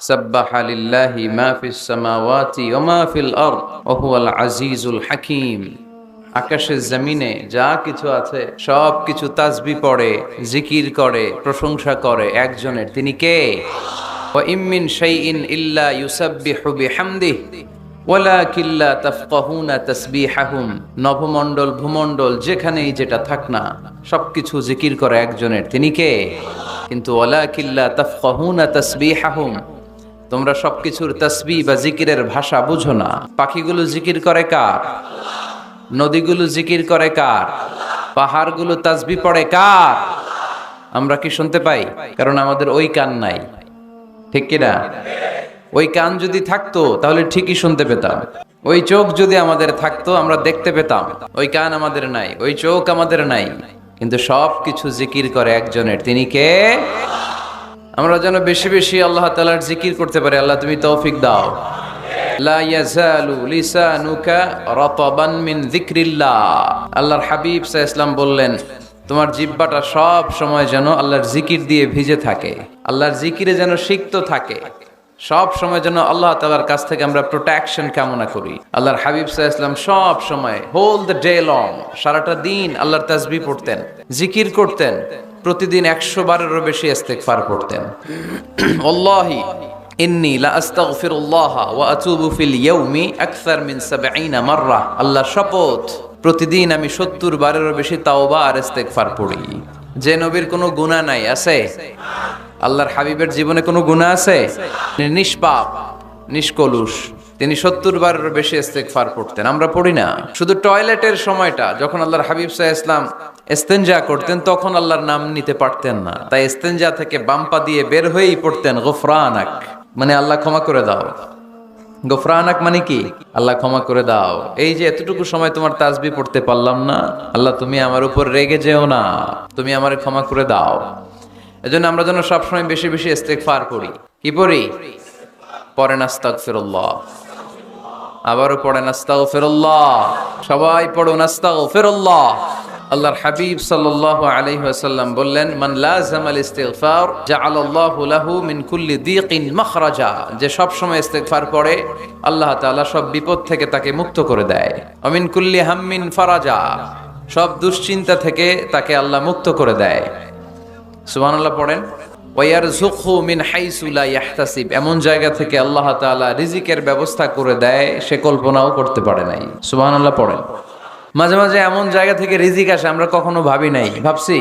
সাব্বাহা লিল্লাহি মা ফিস সামাওয়াতি ওয়া মা ফিল আরদ ওয়া হুয়াল আজিজুল হাকীম। আকাশের জমিনে যা কিছু আছে সব কিছু তাসবিহ পড়ে, জিকির করে, প্রশংসা করে একজনের, তিনি কে? ওয়া ইম মিন শাইইন ইল্লা ইউসাব্বিহু বিহামদিহি ওয়ালাকিন লা তাফকাহুনা তাসবিহাহুম। নভমণ্ডল ভূমণ্ডল যেখানেই যেটা থাক না সবকিছু জিকির করে একজনের, তিনি কে? কিন্তু ওয়ালাকিন লা তাফকাহুনা তাসবিহাহুম, তোমরা সবকিছুর তাসবিহ বা জিকিরের ভাষা বুঝো না। পাখিগুলো জিকির করে কার? নদীগুলো জিকির করে কার? পাহাড়গুলো তাসবিহ পড়ে কার? আমরা কি শুনতে পাই? কারণ আমাদের ওই কান নাই, ঠিক কিনা? ওই কান যদি থাকতো তাহলে ঠিকই শুনতে পেতাম। ওই চোখ যদি আমাদের থাকতো আমরা দেখতে পেতাম। ওই কান আমাদের নাই, ওই চোখ আমাদের নাই, কিন্তু সব কিছু জিকির করে একজনের, তিনি কে? আমরা যেন বেশি বেশি আল্লাহ তাআলার জিকির করতে পারি। আল্লাহ তুমি তৌফিক দাও। লা ইয়াজালু লিসানুকা রাতাবান মিন যিকরিল্লাহ। আল্লাহর হাবিব সাল্লাল্লাহু আলাইহি ওয়াসাল্লাম বললেন, তোমার জিহ্বাটা সব সময় যেন আল্লাহর জিকির দিয়ে ভিজে থাকে, আল্লাহর জিকিরে যেন সিক্ত থাকে। সব সময় যেন আল্লাহ তাআলার কাছ থেকে আমরা প্রোটেকশন কামনা করি। আল্লাহর হাবিব সাল্লাল্লাহু আলাইহি ওয়াসাল্লাম সব সময় হোল দ্য ডে লং, সারাটা দিন আল্লাহর তাসবিহ পড়তেন, জিকির করতেন, প্রতিদিন 100 বারেরও বেশি ইস্তেগফার পড়তেন। আল্লাহি ইন্নী লা আস্তাগফিরুল্লাহ ওয়া আতুবু ফিল ইয়াউমি আকসার মিন 70 মাররা। আল্লাহর শপথ, প্রতিদিন আমি 70 বারেরও বেশি তাওবা আর ইস্তেগফার পড়ি। যে নবীর কোনো গুনাহ নাই, আছে? আল্লাহর হাবিবের জীবনে কোনো গুনাহ আছে? তিনি নিষ্পাপ, নিষ্কলুষ, তিনি 70 বারেরও বেশি ইস্তেগফার পড়তেন। আমরা পড়ি না। শুধু টয়লেটের সময়টা যখন আল্লাহর হাবিব সাল্লাল্লাহু আলাইহি ওয়াসাল্লাম ইস্তেনজা করতেন তখন আল্লাহর নাম নিতে পারতেন না, তাই ইস্তেনজা থেকে বাম্পা দিয়ে বের হয়েই পড়তেন গফরানাক, মানে আল্লাহ ক্ষমা করে দাও। গফরানাক মানে কি? আল্লাহ ক্ষমা করে দাও। এই যে এতটুকু সময় তোমার তাসবিহ পড়তে পারলাম না, আল্লাহ তুমি আমার উপর রেগে যেও না, তুমি আমারে ক্ষমা করে দাও। এজন্য আমরা যেন সবসময় বেশি বেশি ইস্তেগফার করি। কি পড়ি? পড়েন আস্তাগফিরুল্লাহ, আবারও পড়েন আস্তাগফিরুল্লাহ, সবাই পড়ুন আস্তাগফিরুল্লাহ। আল্লাহর হাবিব সাল্লাল্লাহু আলাইহি ওয়াসাল্লাম বললেন, মান লাযামাল ইস্তিগফার জাআলাল্লাহু লাহু মিন কুল্লি দীকিন মাখরাজা। যে সব সময় ইস্তিগফার পড়ে আল্লাহ তাআলা সব বিপদ থেকে তাকে মুক্ত করে দেয়। ওয়া মিন কুল্লি হাম্মিন ফারাজা, সব দুশ্চিন্তা থেকে তাকে আল্লাহ মুক্ত করে দেয়। সুবহানাল্লাহ পড়েন। ওয়া ইয়ারযুকহু মিন হাইসু লা ইয়াহতাসিব, এমন জায়গা থেকে আল্লাহ তাআলা রিজিকের ব্যবস্থা করে দেয় সে কল্পনাও করতে পারে নাই। সুবহানাল্লাহ পড়েন। মাঝে মাঝে এমন জায়গা থেকে রিজিক আসে আমরা কখনো ভাবি নাই, ভাবছি?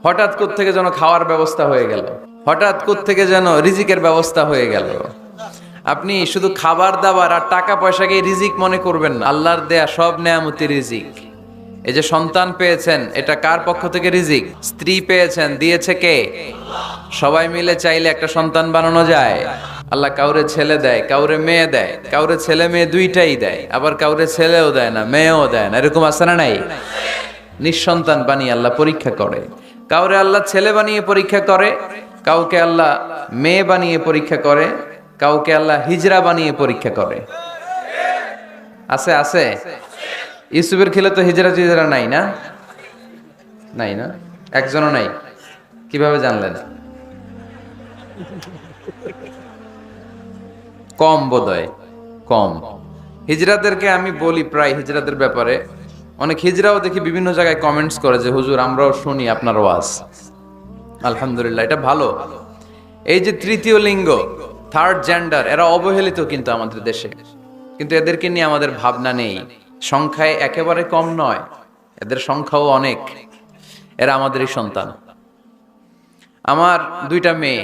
হঠাৎ কোত্থেকে যেন খাওয়ার ব্যবস্থা হয়ে গেল, হঠাৎ কোত্থেকে যেন রিজিকের ব্যবস্থা হয়ে গেল। আপনি শুধু খাবার দাবার আর টাকা পয়সাকে রিজিক মনে করবেন না, আল্লাহর দেয়া সব নেয়ামতি রিজিক। এই যে সন্তান পেয়েছেন, এটা কার পক্ষ থেকে রিজিক? স্ত্রী পেয়েছেন, দিয়েছে কে? সবাই মিলে চাইলে একটা সন্তান বানানো যায়। আল্লাহ কাউরে ছেলে দেয়, কাউরে মেয়ে দেয়, কাউরে ছেলে মেয়ে দুইটাই দেয়, আবার কাউরে ছেলেও দেয় না, মেয়েও দেয় না। এরকম আছে না নাই? নিঃসন্তান বানিয়ে আল্লাহ পরীক্ষা করে। কাউরে আল্লাহ ছেলে বানিয়ে পরীক্ষা করে, কাউকে আল্লাহ মেয়ে বানিয়ে পরীক্ষা করে, কাউকে আল্লাহ হিজরা বানিয়ে পরীক্ষা করে। আছে আছে। ইউসুফের খিলে তো হিজরা টিজরা নাই না? নাই না? একজনও নাই। কিভাবে জানলেন? কম বোধহয়, কম। হিজরাদেরকে আমি বলি প্রায় হিজরাদের ব্যাপারে, অনেক হিজরাও দেখি বিভিন্ন জায়গায় কমেন্টস করে যে হুজুর আমরাও শুনি আপনার ওয়াজ। আলহামদুলিল্লাহ, এটা ভালো। এই যে তৃতীয় লিঙ্গ, থার্ড জেন্ডার, এরা অবহেলিত কিন্তু আমাদের দেশে, কিন্তু এদেরকে নিয়ে আমাদের ভাবনা নেই। সংখ্যায় একেবারে কম নয়, এদের সংখ্যাও অনেক। এরা আমাদেরই সন্তান। আমার 2টা মেয়ে,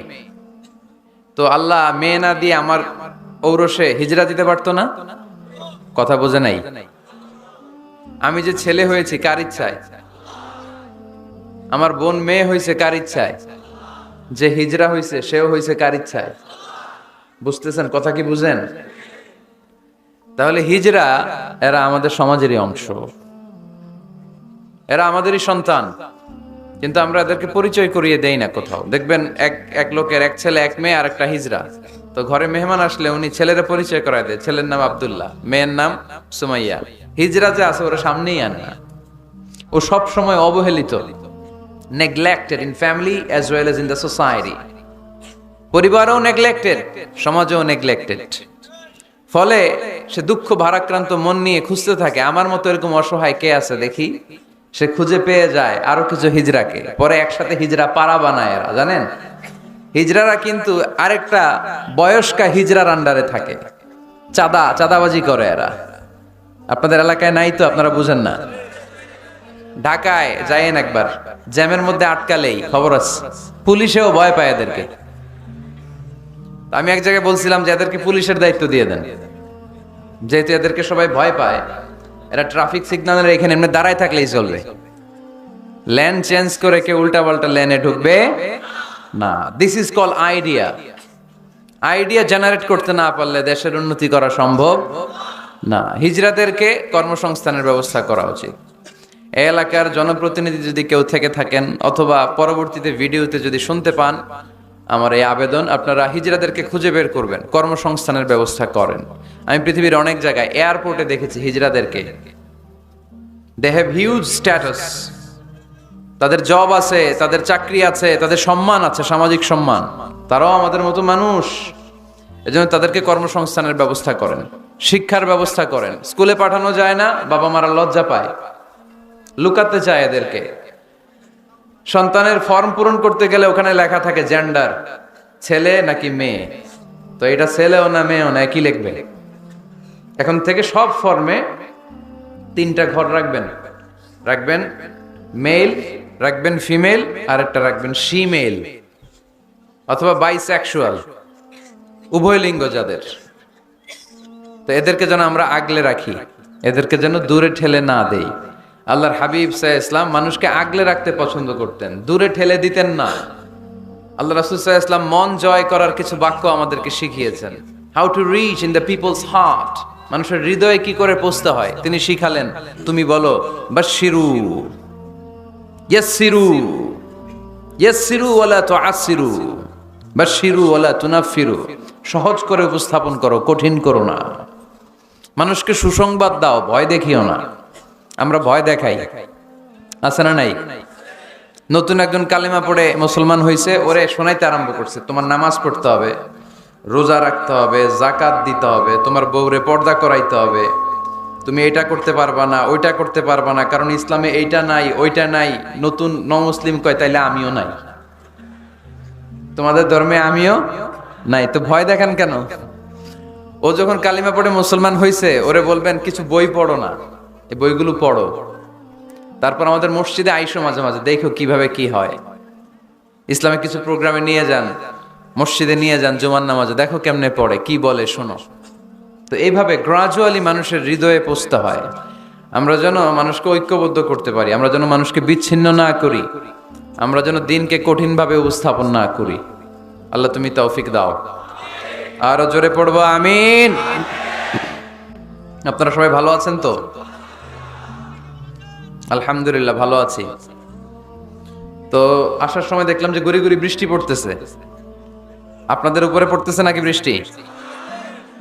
তো আল্লাহ মেয়ে না দিয়ে আমার ঔরসে হিজরা দিতে পারতো না? কথা বোঝে নাই? আমি যে ছেলে হয়েছি কার ইচ্ছায়? আমার বোন মেয়ে হয়েছে কার ইচ্ছায়? যে হিজরা হয়েছে সেও হয়েছে কার ইচ্ছায়? বুঝতেছেন কথা কি? বুঝেন? তাহলে হিজরা এরা আমাদের সমাজেরই অংশ, এরা আমাদেরই সন্তান, কিন্তু আমরা এদেরকে পরিচয় করিয়ে দেই না কোথাও। দেখবেন এক লোকের এক ছেলে এক মেয়ে আর একটা হিজরা, তো ঘরে মেহমান আসলে উনি ছেলেরা পরিচয় করায় দেয়, ছেলের নাম আব্দুল্লাহ, মেয়ের নাম সুমাইয়া। হিজরা যে আছে ওরা সামনেই আনে না। ও সব সময় অবহেলিত, neglected in family as well as in the society. পরিবারও নেগলেক্টেড, সমাজও নেগলেক্টেড। ফলে সে দুঃখ ভারাক্রান্ত মন নিয়ে খুঁজতে থাকে, আমার মতো এরকম অসহায় কে আছে দেখি। সে খুঁজে পেয়ে যায় আরো কিছু হিজড়াকে, পরে একসাথে হিজড়া পাড়া বানায় এরা, জানেন? হিজড়ারা কিন্তু আরেকটা বয়স্কা হিজড়ার আন্ডারে থাকে, চাঁদাবাজি করে এরা। আপনাদের এলাকায় নাই তো, আপনারা বুঝেন না। ঢাকায় যাইয়েন একবার, জ্যামের মধ্যে আটকালেই খবর আছে, পুলিশেও ভয় পায় এদেরকে। আমি এক জায়গায় বলছিলাম যে এদেরকে পুলিশের দায়িত্ব দিয়ে দেন, যেহেতু এদেরকে সবাই ভয় পায়। এরা ট্রাফিক সিগন্যালের এখানে এমনি দাঁড়ায় থাকলেই চলবে, লেন চেঞ্জ করে কেউ উল্টা পাল্টা লেনে ঢুকবে না। This is call idea generate করতে না পারলে দেশের উন্নতি করা সম্ভব না। হিজড়াদেরকে কর্মসংস্থানের ব্যবস্থা করা উচিত। এই এলাকার জনপ্রতিনিধি যদি কেউ থেকে থাকেন, অথবা পরবর্তীতে ভিডিওতে যদি শুনতে পান, আমার এই আবেদন, আপনারা হিজড়াদেরকে খুঁজে বের করবেন, কর্মসংস্থানের ব্যবস্থা করেন। আমি পৃথিবীর অনেক জায়গায় এয়ারপোর্টে দেখেছি হিজড়াদেরকে, দে হ্যাভ হিউজ স্ট্যাটাস, তাদের জব আছে, তাদের চাকরি আছে, তাদের সম্মান আছে, সামাজিক সম্মান। তারাও আমাদের মতো মানুষ, এজন্য তাদেরকে কর্মসংস্থানের ব্যবস্থা করেন, শিক্ষার ব্যবস্থা করেন। স্কুলে পাঠানো যায় না, বাবা মারা লজ্জা পায়, লুকাতে চায় এদেরকে। সন্তানের ফর্ম পূরণ করতে গেলে ওখানে লেখা থাকে জেন্ডার, ছেলে নাকি মেয়ে। তো এটা ছেলেও না মেয়েও না, একই লিখবে। এখন থেকে সব ফর্মে 3টা ঘর রাখবেন মেল, রাখবেন ফিমেল, আর একটা রাখবেন শিমেল অথবা বাইসেক্সুয়াল, উভয় লিঙ্গ যাদের। তো এদেরকে যেন আমরা আগলে রাখি, এদেরকে যেন দূরে ঠেলে না দেই। আল্লাহর হাবিব সাল্লাল্লাহু আলাইহি ওয়াসাল্লাম মানুষকে আগলে রাখতে পছন্দ করতেন, দূরে ঠেলে দিতেন না। আল্লাহ রাসূল সাল্লাল্লাহু আলাইহি ওয়াসাল্লাম মন জয় করার কিছু বাক্য আমাদেরকে শিখিয়েছেন, how to reach in the people's heart, মানুষের হৃদয়ে কি করে পৌঁছতে হয় তিনি শিখালেন। তুমি বলো বাশশিরু, ইয়াসসিরু ওয়ালা তুআসসিরু, বাশশিরু ওয়ালা তুনাফফিরু, সহজ করে উপস্থাপন করো, কঠিন করো না। মানুষকে সুসংবাদ দাও, ভয় দেখিও না। আমরা ভয় দেখাই, আছে না নাই? নতুন একজন কালেমা পড়ে মুসলমান হয়েছে, ওরে শোনাইতে আরম্ভ করছে, তোমার নামাজ পড়তে হবে, রোজা রাখতে হবে, যাকাত দিতে হবে, তোমার বউরে পর্দা করাইতে হবে, তুমি এটা করতে পারবা না, ওইটা করতে পারবা না, কারণ ইসলামে এইটা নাই ওইটা নাই। নতুন মুসলিম কয় তাইলে আমিও নাই, তোমাদের ধর্মে আমিও নাই, তো ভয় দেখান কেন? ও যখন কালিমা পড়ে মুসলমান হয়েছে, ওরে বলবেন কিছু বই পড়ো না, এই বইগুলো পড়ো। তারপর আমাদের মসজিদে আইসো মাঝে মাঝে, দেখো কিভাবে কি হয়। ইসলামে কিছু প্রোগ্রামে নিয়ে যান, মসজিদে নিয়ে যান, জুমার নামাজে দেখো কেমনে পড়ে, কি বলে শোনো। তো এইভাবে গ্রাজুয়ালি মানুষের হৃদয়ে পৌঁছতে হয়। আমরা যেন মানুষকে ঐক্যবদ্ধ করতে পারি, আমরা যেন মানুষকে বিচ্ছিন্ন না করি, আমরা যেন দিনকে কঠিনভাবে উপস্থাপন না করি। আল্লাহ তুমি তৌফিক দাও। আরো জোরে পড়বো আমিন। আপনারা সবাই ভালো আছেন তো? আলহামদুলিল্লাহ ভালো আছি। তো আসার সময় দেখলাম যে গুড়ি গুড়ি বৃষ্টি পড়তেছে। আপনাদের উপরে পড়তেছে নাকি বৃষ্টি?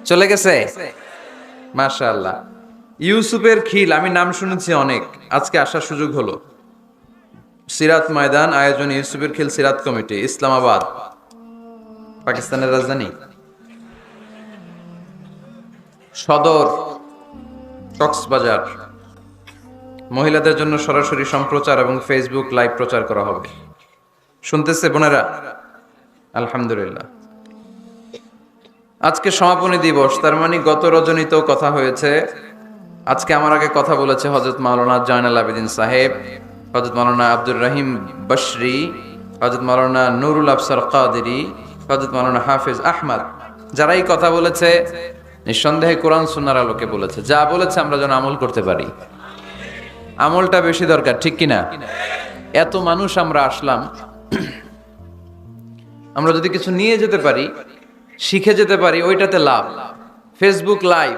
চলে গেছে? মাশাআল্লাহ। ইউসুফের খিল, আমি নাম শুনেছি অনেক, আজকে আসার সুযোগ হলো। সিরাত ময়দান আয়োজন ইউসুফের খিল সিরাত কমিটি, ইসলামাবাদ, পাকিস্তানের রাজধানী। সদর কক্সবাজার। মহিলাদের জন্য সরাসরি সম্প্রচার এবং ফেসবুক লাইভ প্রচার করা হবে। শুনতেছে বোনেরা? আলহামদুলিল্লাহ। আজকে সমাপনী দিবস, তার মানে গত রজনীতেও কথা হয়েছে। আজকে আমার আগে কথা বলেছে হযরত মাওলানা জয়নাল আবেদিন সাহেব, হযরত মাওলানা আব্দুর রহিম বশরি, হযরত মাওলানা নুরুল আফসার কাদেরী, হযরত মাওলানা হাফেজ আহমদ। যারাই কথা বলেছে নিঃসন্দেহে কোরআন সুন্নাহর আলোকে বলেছে। যা বলেছে আমরা যেন আমল করতে পারি, আমলটা বেশি দরকার, ঠিক কিনা? এত মানুষ আমরা আসলাম, আমরা যদি কিছু নিয়ে যেতে পারি, শিখে যেতে পারি, ওইটাতে লাভ। ফেসবুক লাইভ,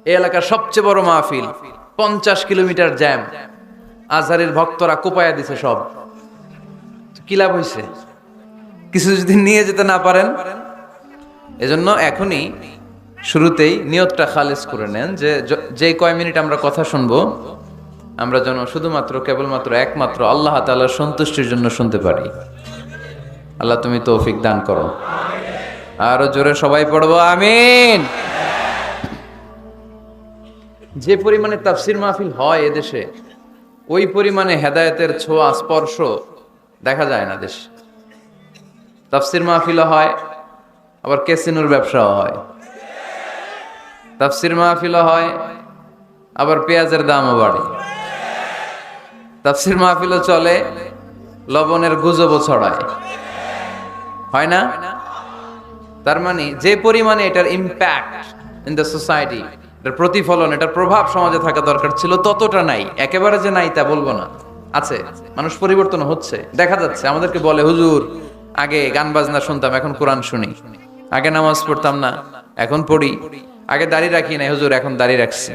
এই এলাকার সবচেয়ে বড় মাহফিল, 50 কিলোমিটার জ্যাম, আজহারের ভক্তরা কোপায়া দিছে সব। কি লাভ হয়েছে? কিছু যদি নিয়ে যেতে না পারেন। এজন্য এখনই শুরুতেই নিয়তটা খালেস করে নেন যে যে কয় মিনিট আমরা কথা শুনবো, আমরা যেন শুধুমাত্র কেবলমাত্র একমাত্র আল্লাহ তাআলার সন্তুষ্টির জন্য শুনতে পারি। আল্লাহ তুমি তৌফিক দান করো। আরো জোরে সবাই পড়বো আমিন। যে পরিমাণে তাফসির মাহফিল হয় এদেশে, ওই পরিমাণে হেদায়েতের ছোঁয়া স্পর্শ দেখা যায় না দেশে। তাফসির মাহফিলও হয়, আবার ক্যাসিনোর ব্যবসাও হয়। তাফসির মাহফিলও হয়, আবার পেঁয়াজের দামও বাড়ে। তাফসির মাহফিলও চলে, লবণের গুজবও ছড়ায়, হয় না? তার মানে যে পরিমাণে এটার ইম্প্যাক্ট ইন দ্য সোসাইটি, এটার প্রতিফলন, এটার প্রভাব সমাজে থাকা দরকার ছিল, ততটা নাই। একেবারে যে নাই তা বলবো না, আছে। মানুষ পরিবর্তন হচ্ছে, দেখা যাচ্ছে। আমাদেরকে বলে, হুজুর আগে গান বাজনা শুনতাম, এখন কোরআন শুনি। আগে নামাজ পড়তাম না, এখন পড়ি। আগে দাড়ি রাখি নাই হুজুর, এখন দাড়ি রাখছি।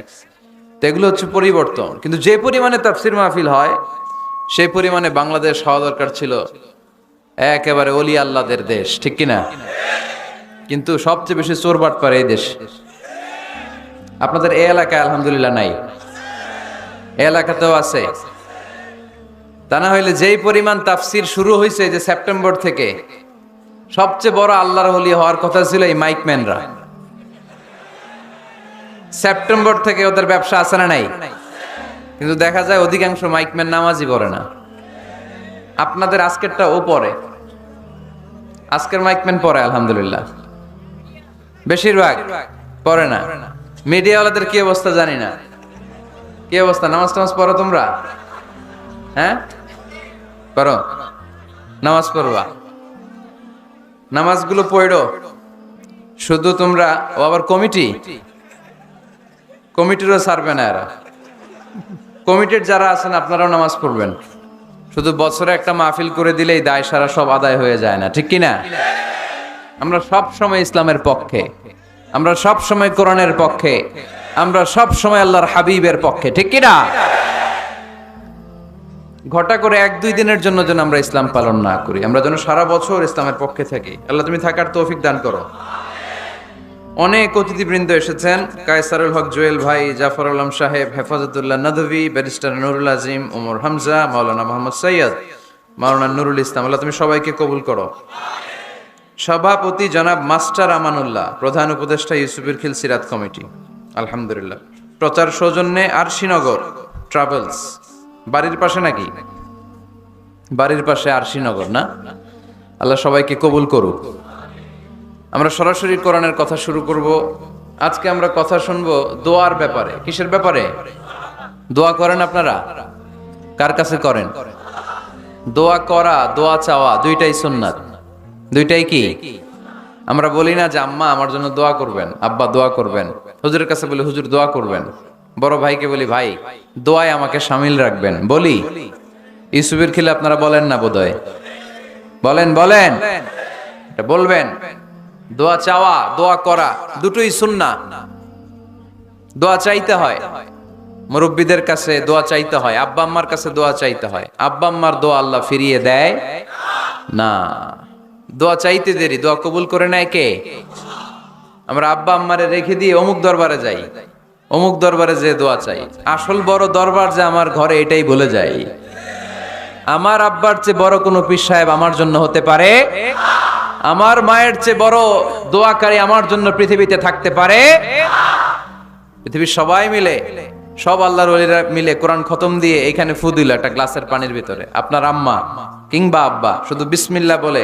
তো এগুলো হচ্ছে পরিবর্তন। কিন্তু যে পরিমাণে তাফসির মাহফিল হয়, সেই পরিমাণে বাংলাদেশ হওয়া দরকার ছিল একেবারে ওলি আল্লাহদের দেশ, ঠিক কিনা? কিন্তু সবচেয়ে বেশি চোর বাটপার এই দেশ। আপনাদের এই এলাকায় আলহামদুলিল্লাহ নাই, এই এলাকাতেও আছে। তা না হইলে যেই পরিমাণ তাফসির শুরু হয়েছে যে সেপ্টেম্বর থেকে, সবচেয়ে বড় আল্লাহর ওলি হওয়ার কথা ছিল এই মাইকম্যানরা। সেপ্টেম্বর থেকে ওদের ব্যবসা আছে না নাই? কিন্তু দেখা যায় অধিকাংশ মাইকম্যান নামাজই পড়ে না। আপনাদের আজকেরটা ও পড়ে, আজকের মাইকম্যান পড়ে আলহামদুলিল্লাহ, বেশিরভাগ পড়ে না। মিডিয়াওয়ালাদের কি অবস্থা জানি না, কি অবস্থা? নামাজ টামাজ পড়ো তোমরা? হ্যাঁ পড়ো, নামাজ পড়বা, নামাজগুলো পড়ো। শুধু তোমরা, ও আবার কমিটিরও ছাড়বে না এরা। কমিটির যারা আছেন আপনারাও নামাজ পড়বেন। শুধু বছরে একটা মাহফিল করে দিলেই দায় সারা সব আদায় হয়ে যায় না, ঠিক কিনা? আমরা সব সময় ইসলামের পক্ষে, আমরা সব সময় কোরআনের পক্ষে, আমরা সব সময় আল্লাহর হাবিবের পক্ষে, ঠিক কিনা? ঘটা করে 1-2 দিনের জন্য যেন আমরা ইসলাম পালন না করি, আমরা যেন সারা বছর ইসলামের পক্ষে থাকি। আল্লাহ তুমি থাকার তৌফিক দান করো। অনেক অতিথিবৃন্দ এসেছেন। কায়সারুল হক জুয়েল ভাই, জাফর আলম সাহেব, হেফাজতুল্লাহ নদভী, ব্যারিস্টার নুরুল আজিম, ওমর হামজা, মাওলানা মোহাম্মদ সৈয়দ, মাওলানা নুরুল ইসলাম, আল্লাহ তুমি সবাইকে কবুল করো। সভাপতি জনাব মাস্টার আমানুল্লাহ, প্রধান উপদেষ্টা ইউসুফের খিল সিরাত কমিটি, আলহামদুলিল্লাহ। প্রচার সৌজন্যে আরশিনগর ট্রাভেলস, বাড়ির পাশে নাকি? বাড়ির পাশে আরশিনগর না? আল্লাহ সবাইকে কবুল করুক। আমরা সরাসরি কোরআনের কথা শুরু করব। আজকে আমরা কথা শুনবো দোয়ার ব্যাপারে। কিসের ব্যাপারে? দোয়া করেন আপনারা? কার কাছে করেন? দোয়া করা, দোয়া চাওয়া দুইটাই সুন্নাত। দুইটাই কি? আমরা বলি না যে আম্মা আমার জন্য দোয়া করবেন, আব্বা দোয়া করবেন। হুজুরের কাছে বলি হুজুর দোয়া করবেন। বড় ভাইকে বলি ভাই দোয়ায় আমাকে শামিল রাখবেন, বলি। ইউসুফের খিলে আপনারা বলেন না বোধহয়? বলেন বলেন, এটা বলবেন। দোয়া চাওয়া, দোয়া করা দুটোই সুন্নাহ। দোয়া চাইতে হয়, মুরব্বীদের কাছে দোয়া চাইতে হয়, আব্বা আম্মার কাছে দোয়া চাইতে হয়। আব্বা আম্মার দোয়া আল্লাহ ফিরিয়ে দেয় না। দোয়া চাইতে দেরি, দোয়া কবুল করে নেয় কে? আমরা আব্বা আম্মারে রেখে দিয়ে অমুক দরবারে যাই, অমুক দরবারে যে দোয়া চাই। আসল বড় দরবার যে আমার ঘরে, এটাই ভুলে যাই। আমার আব্বার চেয়ে বড় কোনো পীর সাহেব আমার জন্য হতে পারে, আমার মায়ের চেয়ে বড় দোয়াকারী আমার জন্য পৃথিবীতে থাকতে পারে। পৃথিবীর সবাই মিলে, সব আল্লাহর ওলিরা মিলে কোরআন খতম দিয়ে এখানে ফু দিল একটা গ্লাসের পানির ভিতরে। আপনার আম্মা কিংবা আব্বা শুধু বিসমিল্লাহ বলে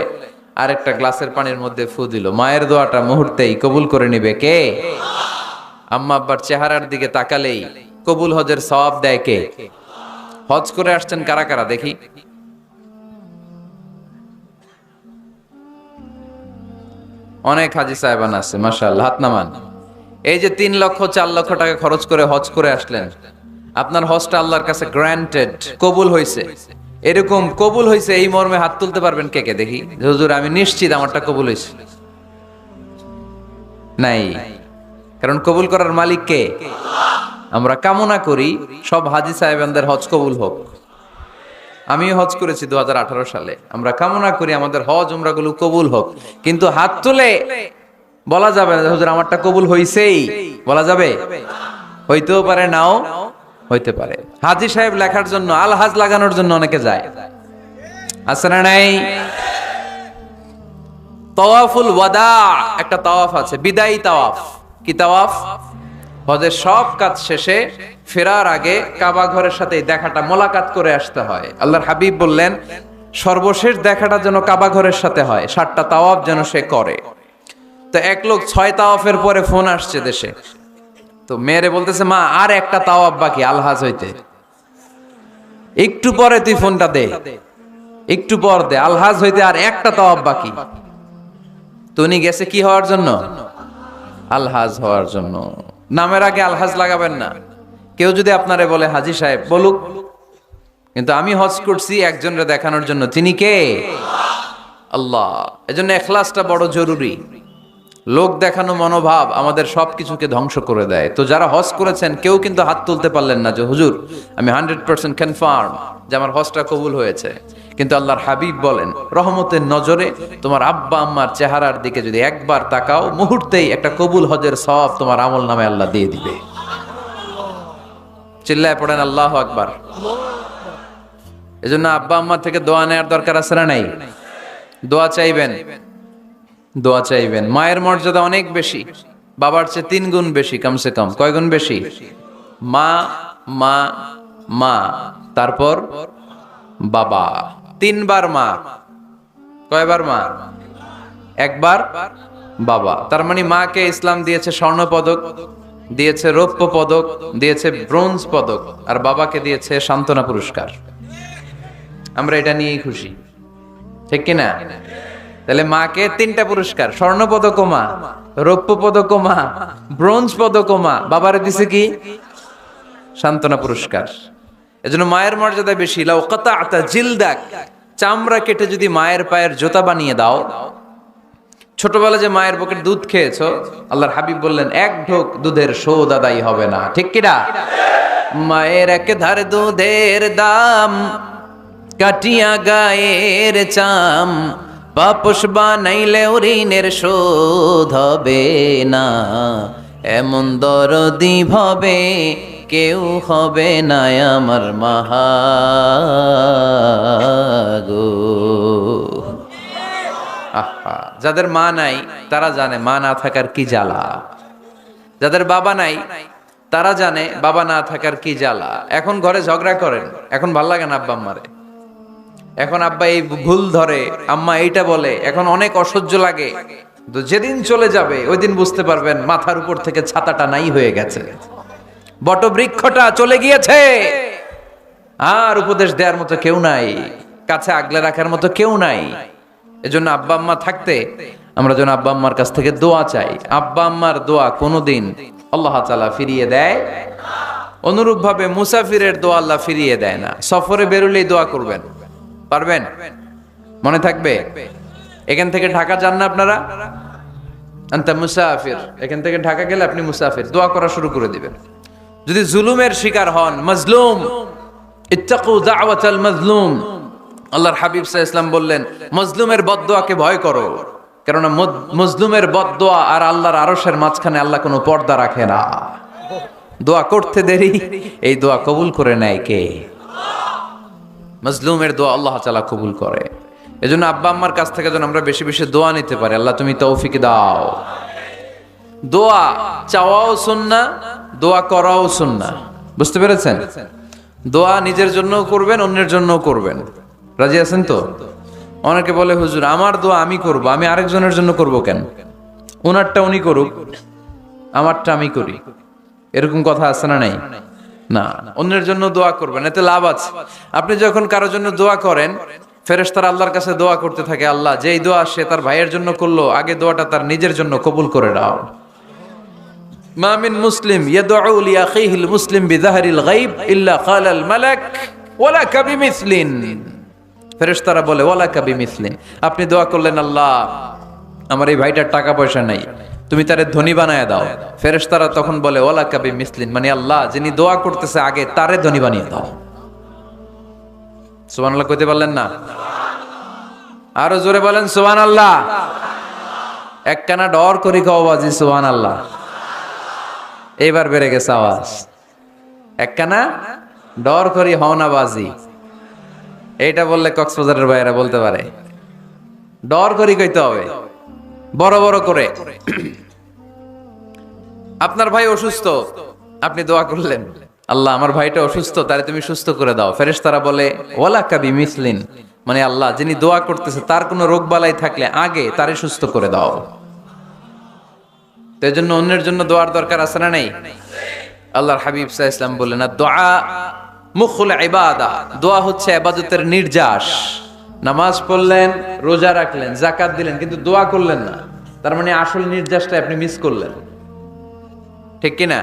আরেকটা গ্লাসের পানির মধ্যে ফু দিল, মায়ের দোয়াটা মুহূর্তেই কবুল করে নিবে কে? আম্মা আব্বার চেহারার দিকে তাকালেই কবুল হজের সওয়াব দেয় কে? হজ করে আসছেন কারা কারা দেখি? অনেক হাজি সাহেবান আছে, মাশাআল্লাহ, হাত নামান। এই যে 3 লক্ষ 4 লক্ষ টাকা খরচ করে হজ করে আসলেন, আপনার হজটা আল্লাহর কাছে গ্র্যান্টেড, কবুল হয়েছে। এরকম কবুল হয়েছে এই মর্মে হাত তুলতে পারবেন কে কে দেখি? হুজুর আমি নিশ্চিত আমারটা কবুল হয়েছে। নাই, কারণ কবুল করার মালিক কে? আমরা কামনা করি সব হাজি সাহেবানদের হজ কবুল হোক। আমিও হজ করেছি 2018 সালে। আমরা কামনা করি আমাদের হজ উমরাগুলো কবুল হোক, কিন্তু হাত তুলে বলা যাবে না হুজুর আমারটা কবুল হইছেই, বলা যাবে? হইতেও পারে, নাও হইতে পারে। হাজি সাহেব লেখার জন্য, আল হাজ লাগানোর জন্য অনেকে যায়, আছে না নাই? তাওয়াফুল ওয়াদা, একটা তাওয়াফ আছে, বিদায়ী তাওয়াফ। কি তাওয়াফ? হজের সব কাজ শেষে ফেরার আগে কাবা ঘরের সাথে এই দেখাটা, মোলাকাত করে আসতে হয়। আল্লাহর হাবিব বললেন সর্বশেষ দেখাটা যেন কাবা ঘরের সাথে হয়, 7টা তাওয়াফ যেন সে করে। তো এক লোক 6 তাওয়াফের পরে ফোন আসছে দেশে, তো মেয়েরে বলতেছে, মা আর একটা তাওয়াফ বাকি আলহাজ হইতে, একটু পরে তুই ফোনটা দে, একটু পর দে, আলহাজ হইতে আর একটা তাওয়াফ বাকি। তো উনি গেছে কি হওয়ার জন্য? আলহাজ হওয়ার জন্য। নামের আগে আলহাজ লাগাবেন না। কেউ যদি আপনারে বলে হাজী সাহেব, বলুক, কিন্তু আমি হজ করছি একজনরে দেখানোর জন্য। তিনি কে? আল্লাহ। এজন্য ইখলাসটা বড় জরুরি। লোক দেখানো মনোভাব আমাদের সবকিছুকে ধ্বংস করে দেয়। তো যারা হজ করেছেন কেউ কিন্তু হাত তুলতে পারলেন না যে হুজুর আমি 100% কনফার্ম যে আমার হজটা কবুল হয়েছে। কিন্তু আল্লাহর হাবিব বলেন রহমতের নজরে তোমার আব্বা আম্মার চেহারার দিকে যদি একবার তাকাও, মুহূর্তেই একটা কবুল হজের সওয়াব তোমার আমল নামে আল্লাহ দিয়ে দিবে। চিল্লায় পড়েন আল্লাহু আকবার। এজন্য আব্বা আম্মা থেকে দোয়া নেওয়ার দরকার আছে না নাই? দোয়া চাইবেন, দোয়া চাইবেন। মায়ের মর্যাদা অনেক বেশি, বাবার চেয়ে 3 গুণ বেশি, কমসে কম। কয় গুণ বেশি? মা মা মা, তারপর বাবা। 3 বার মা। কয়বার মা? একবার বাবা। তার মানে মাকে ইসলাম দিয়েছে স্বর্ণ পদক, দিয়েছে রৌপ্য পদক, দিয়েছে ব্রোঞ্জ পদক, আর বাবাকে দিয়েছে সান্ত্বনা পুরস্কার। আমরা এটা নিয়েই খুশি, ঠিক কিনা? তাহলে মাকে 3টা পুরস্কার, স্বর্ণ পদক মা, রৌপ্য পদক মা, ব্রোঞ্জ পদক মা, বাবারে দিছে কি? সান্ত্বনা পুরস্কার। এজন্য মায়ের মর্যাদা বেশি। লাউ কাতাআতা জিলদাক, চামড়া কেটে যদি মায়ের পায়ের জুতা বানিয়ে দাও। ছোটবেলা যে মায়ের বুকের দুধ খেয়েছো, আল্লাহর হাবিব বললেন 1 ঢোক দুধের শোধ আদায় হবে না, ঠিক কিনা? মায়ের এক ধার দুধের দাম, কাটিয়া গায়ের চাম, পাপস বানাইলে ঋণের শোধ হবে না, এমন দরদি ভাবে কেউ হবে না আমার মাহাগো। আহা, যাদের মা নাই তারা জানে মা না থাকার কি জ্বালা। যাদের বাবা নাই তারা জানে বাবা না থাকার কি জ্বালা। এখন ঘরে ঝগড়া করেন, এখন ভাল লাগে না আব্বা আম্মারে, এখন আব্বা এই ভুল ধরে, আম্মা এইটা বলে, এখন অনেক অসহ্য লাগে। তো যেদিন চলে যাবে ওই দিন বুঝতে পারবেন মাথার উপর থেকে ছাতাটা নাই হয়ে গেছে, বটবৃক্ষটা চলে গিয়েছে, আর উপদেশ দেওয়ার মতো কেউ নাই, কাছে আগলে রাখার মতো কেউ নাই। এজন্য আব্বা আম্মা থাকতে আমরা যেন আব্বা আম্মার কাছ থেকে দোয়া চাই। আব্বা আম্মার দোয়া কোনোদিন আল্লাহ তাআলা ফিরিয়ে দেয়। অনুরূপ ভাবে মুসাফিরের দোয়া আল্লাহ ফিরিয়ে দেয় না। সফরে বেরোলেই দোয়া করবেন, পারবেন? মনে থাকবে? এখান থেকে ঢাকা যান না আপনারা? আনতা মুসাফির, এখান থেকে ঢাকা গেলে আপনি মুসাফির, দোয়া করা শুরু করে দিবেন। যদি জুলুমের শিকার হন, মাজলুম, ইত্তাকু দাওয়াতাল মাজলুম, আল্লাহর হাবিব সাল্লাল্লাহু আলাইহি ওয়াসাল্লাম বললেন মজলুমের বদদোয়াকে ভয় করো, কারণ মজলুমের বদদোয়া আর আল্লাহর আরশের মাঝখানে আল্লাহ কোনো পর্দা রাখে না। দোয়া করতে দেরি, এই দোয়া কবুল করে নেয় কে? মজলুমের দোয়া আল্লাহ তাআলা কবুল করে। এজন্য আব্বা আম্মার কাছ থেকে যেন আমরা বেশি বেশি দোয়া নিতে পারি। আল্লাহ তুমি তৌফিক দাও। দোয়া চাওয়াও সুন্নাহ, দোয়া করাও সুন্নাহ। বুঝতে পেরেছেন? দোয়া নিজের জন্যও করবেন, অন্যের জন্যও করবেন। রাজি আছেন তো? অনেকে বলে হুজুর আমার দোয়া আমি করব, আমি আরেকজনের জন্য করব কেন? ওনারটা উনি করুক, আমারটা আমি করি, এরকম কথা আছে না নাই? না, অন্যের জন্য দোয়া করবেন, এতে লাভ আছে। আপনি যখন কারোর জন্য দোয়া করেন, ফেরেশতারা আল্লাহর কাছে দোয়া করতে থাকে, আল্লাহ যেই দোয়া সে তার ভাইয়ের জন্য করলো, আগে দোয়াটা তার নিজের জন্য কবুল করে দাও। মা মিন মুসলিম ইয়াদউ লি আখিহিল মুসলিম বিযাহরিল গায়ব ইল্লা ক্বালাল মালাক ওয়ালাকা বিমিসলিন। ফেরেশতারা বলে ওয়ালাকা বিমিসলিন, আপনি দোয়া করলেন আল্লাহ আমার এই ভাইটার টাকা পয়সা নাই, তুমি তারে ধনী বানায় দাও। ফেরেশতারা তখন বলে ওয়ালাকা বিমিসলিন, মানে আল্লাহ যিনি দোয়া করতেছে আগে তারে ধনী বানিয়ে দাও। সুবহানাল্লাহ কইতে পারলেন না? আরো জোরে বলেন সুবহানাল্লাহ। একখানা ডর করি খাও বাজি সুবহানাল্লাহ। এইবার বেড়ে গেছে আওয়াজ। একখানা ডর করি হও না বাজি, এইটা বললে কক্সবাজারের ভাইয়েরা বলতে পারে। ডর করি কইতে হবে, বড় বড় করে। আপনার ভাই অসুস্থ, আপনি দোয়া করলেন, আল্লাহ আমার ভাইটা অসুস্থ, তারে তুমি সুস্থ করে দাও। ফেরেশতারা বলে ওয়ালাকা বিমিসলিন, মানে আল্লাহ যিনি দোয়া করতেছে তার কোনো রোগ বালাই থাকলে আগে তারে সুস্থ করে দাও। তো এজন্য অন্যের জন্য দোয়ার দরকার আছে না নাই? আল্লাহর হাবিব সাল্লাল্লাহু আলাইহি ওয়াসাল্লাম বললেন, দোয়া মুখুল ইবাদা, দোয়া হচ্ছে ইবাদতের নির্যাস। নামাজ পড়লেন, রোজা রাখলেন, যাকাত দিলেন, কিন্তু দোয়া করলেন না, তার মানে আসল নির্যাসটা আপনি মিস করলেন, ঠিক কিনা?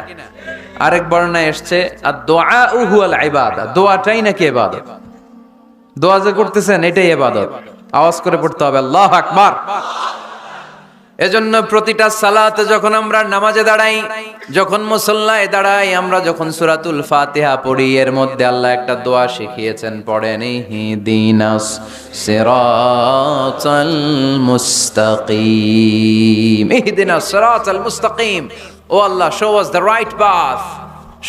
আরেক বর্ণনায় এসছে আদ-দুআউ হুয়াল ইবাদা, দোয়াটাই নাকি ইবাদত। দোয়া যে করতেছেন এটাই ইবাদত। আওয়াজ করে পড়তে হবে আল্লাহু আকবার। এজন্য প্রতিটা সালাতে যখন আমরা নামাজে দাঁড়াই, যখন মুসল্লায় দাঁড়াই, আমরা যখন সূরাতুল ফাতিহা পড়ি, এর মধ্যে আল্লাহ একটা দোয়া শিখিয়েছেন, পড়েন ইহদিনাস সিরাতাল মুস্তাকিম, ইহদিনাস সিরাতাল মুস্তাকিম। ও Allah, show us the right path,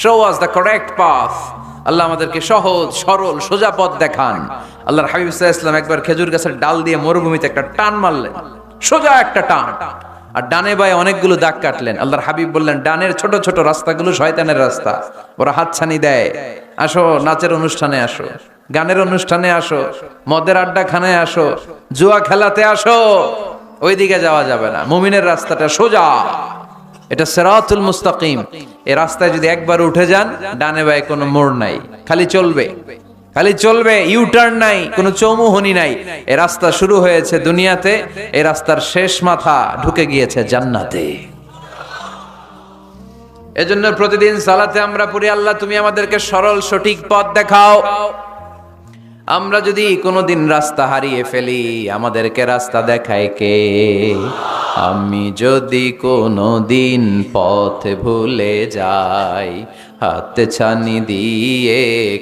show us the correct path. Allah আমাদেরকে সহজ সরল সোজা পথ দেখান। আল্লাহর হাবিব সাল্লাল্লাহু আলাইহি ওয়াসাল্লাম একবার খেজুর গাছের ডাল দিয়ে মরুভূমিতে একটা টান মারলেন, সোজা একটা টান, আর ডানে বায়ে অনেকগুলো দাগ কাটলেন। আল্লাহর হাবিব বললেন, ডানের ছোট ছোট রাস্তাগুলো শয়তানের রাস্তা, ওরা হাতছানি দেয়। আসো নাচের অনুষ্ঠানে আসো, গানের অনুষ্ঠানে আসো, মদের আড্ডাখানায় আসো, জুয়া খেলাতে আসো, ওইদিকে যাওয়া যাবে না। মুমিনের রাস্তাটা সোজা, এটা সিরাতুল মুস্তাকিম। এই রাস্তায় যদি একবার উঠে যান, ডানে বায়ে কোনো মোড় নাই, খালি চলবে, খালি চলবে, ইউটার্ন নাই, কোনো চৌমুহনী নাই। এই রাস্তা শুরু হয়েছে দুনিয়াতে, এই রাস্তার শেষ মাথা ঢুকে গিয়েছে জান্নাতে। এজন্য প্রতিদিন সালাতে আমরা পড়ি, আল্লাহ তুমি আমাদেরকে সরল সঠিক পথ দেখাও। আমরা যদি কোনোদিন রাস্তা হারিয়ে ফেলি, আমাদেরকে রাস্তা দেখায় কে? আমি যদি কোনোদিন পথ ভুলে যাই, হাতে ছানি দিয়ে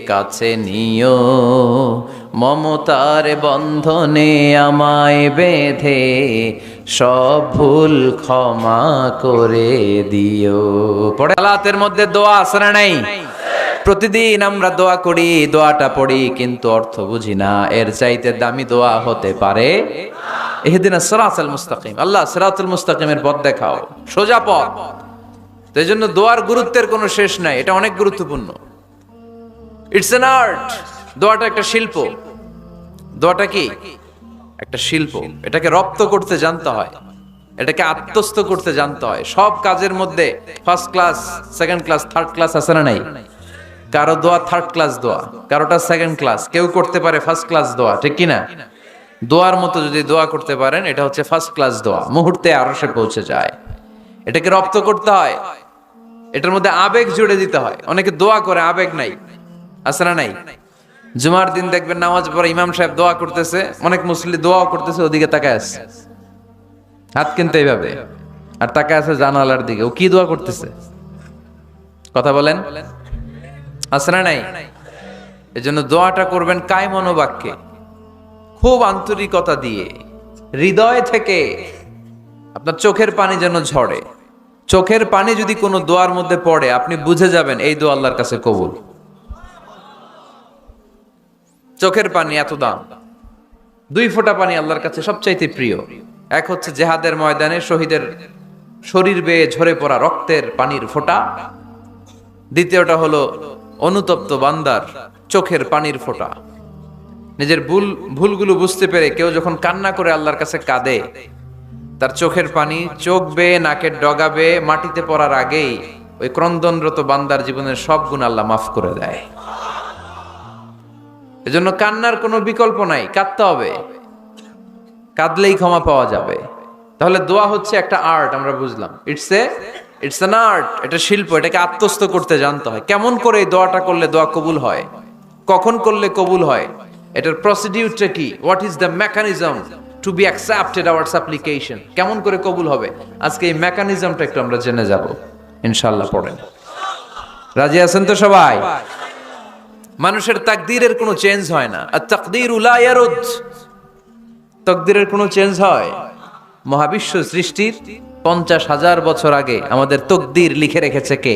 কাছে নিও, মমতার বন্ধনে আমায় বেঁধে সব ভুল ক্ষমা করে দিও। পড়ে সালাতের মধ্যে দোয়া আছে না নাই? প্রতিদিন আমরা দোয়া করি, দোয়াটা পড়ি, কিন্তু অর্থ বুঝি না। এর চাইতে দামি দোয়া হতে পারে ইহদিনাস সিরাতাল মুস্তাকিম, আল্লাহ সিরাতুল মুস্তাকিমের পথ দেখাও, সোজা পথ। তো এই জন্য দোয়ার গুরুত্বের কোনো শেষ নাই, এটা অনেক গুরুত্বপূর্ণ। ইটস অ্যান আর্ট, দোয়াটা একটা শিল্প। দোয়াটা কি? একটা শিল্প। এটাকে রপ্ত করতে জানতে হয়, এটাকে আত্মস্থ করতে জানতে হয়। সব কাজের মধ্যে first class, second class, third class আছে না নাই? কারো দোয়া থার্ড ক্লাস দোয়া, কারোটা সেকেন্ড ক্লাস, কেউ করতে পারে ফার্স্ট ক্লাস দোয়া, ঠিক কিনা? দোয়ার মতো যদি দোয়া করতে পারেন, এটা হচ্ছে ফার্স্ট ক্লাস দোয়া, মুহূর্তে আরশে পৌঁছে যায়। এটাকে রপ্ত করতে হয়, এটার মধ্যে আবেগ জুড়ে দিতে হয়। অনেকে দোয়া করে আবেগ নাই, আছে না নাই? জুমার দিন দেখবেন নামাজ পড়ে ইমাম সাহেব দোয়া করতেছে, অনেক মুসল্লি দোয়া করতেছে, ওদিকে তাকায় আছে, হাত কিন্তু এইভাবে, আর তাকায় আছে জানালার দিকে, ও কি দোয়া করতেছে? কথা বলেন, আছে না নাই? এজন্য দোয়াটা করবেন কায় মনোবাক্যে, খুব আন্তরিকতা দিয়ে, হৃদয় থেকে। আপনার চোখের পানি যেন ঝরে। চোখের পানি যদি কোনো দোয়ার মধ্যে পড়ে, আপনি বুঝে যাবেন এই দোয়া আল্লাহর কাছে কবুল। চোখের পানি এত দাম। 2 ফোঁটা পানি আল্লাহর কাছে সবচাইতে প্রিয়। এক হচ্ছে জিহাদের ময়দানে শহীদের শরীর বেয়ে ঝরে পড়া রক্তের পানির ফোঁটা, দ্বিতীয়টা হলো অনুতপ্ত বান্দার চোখের পানির ফোঁটা। নিজের ভুলগুলো বুঝতে পেরে কেউ যখন কান্না করে আল্লাহর কাছে কাঁদে, তার চোখের পানি চোখ বেয়ে নাকের ডগা বেয়ে মাটিতে পড়ার আগেই ওই ক্রন্দনরত বান্দার জীবনের সব গুণ আল্লাহ মাফ করে দেয়। এজন্য কান্নার কোনো বিকল্প নাই, কাঁদতে হবে, কাঁদলেই ক্ষমা পাওয়া যাবে। তাহলে দোয়া হচ্ছে একটা আর্ট, আমরা বুঝলাম। ইটস অ্যান আর্ট, এটা শিল্প। এটাকে আত্মস্থ করতে জানতে হয়। কেমন করে এই দোয়াটা করলে দোয়া কবুল হয়, কখন করলে কবুল হয়, এটার প্রসিডিউরটা কি, what is the mechanism two be accepted hour সাপ্লিকেশন, কেমন করে কবুল হবে, আজকে এই মেকানিজমটা একটু আমরা জেনে যাব ইনশাআল্লাহ। পড়েন, রাজি আছেন তো সবাই? মানুষের তাকদীরের কোনো চেঞ্জ হয় না। আত-তাকদীরু লা ইয়ারুদ, তাকদীরের কোনো চেঞ্জ হয়? মহাবিশ্ব সৃষ্টির 50,000 বছর আগে আমাদের তাকদীর লিখে রেখেছে কে?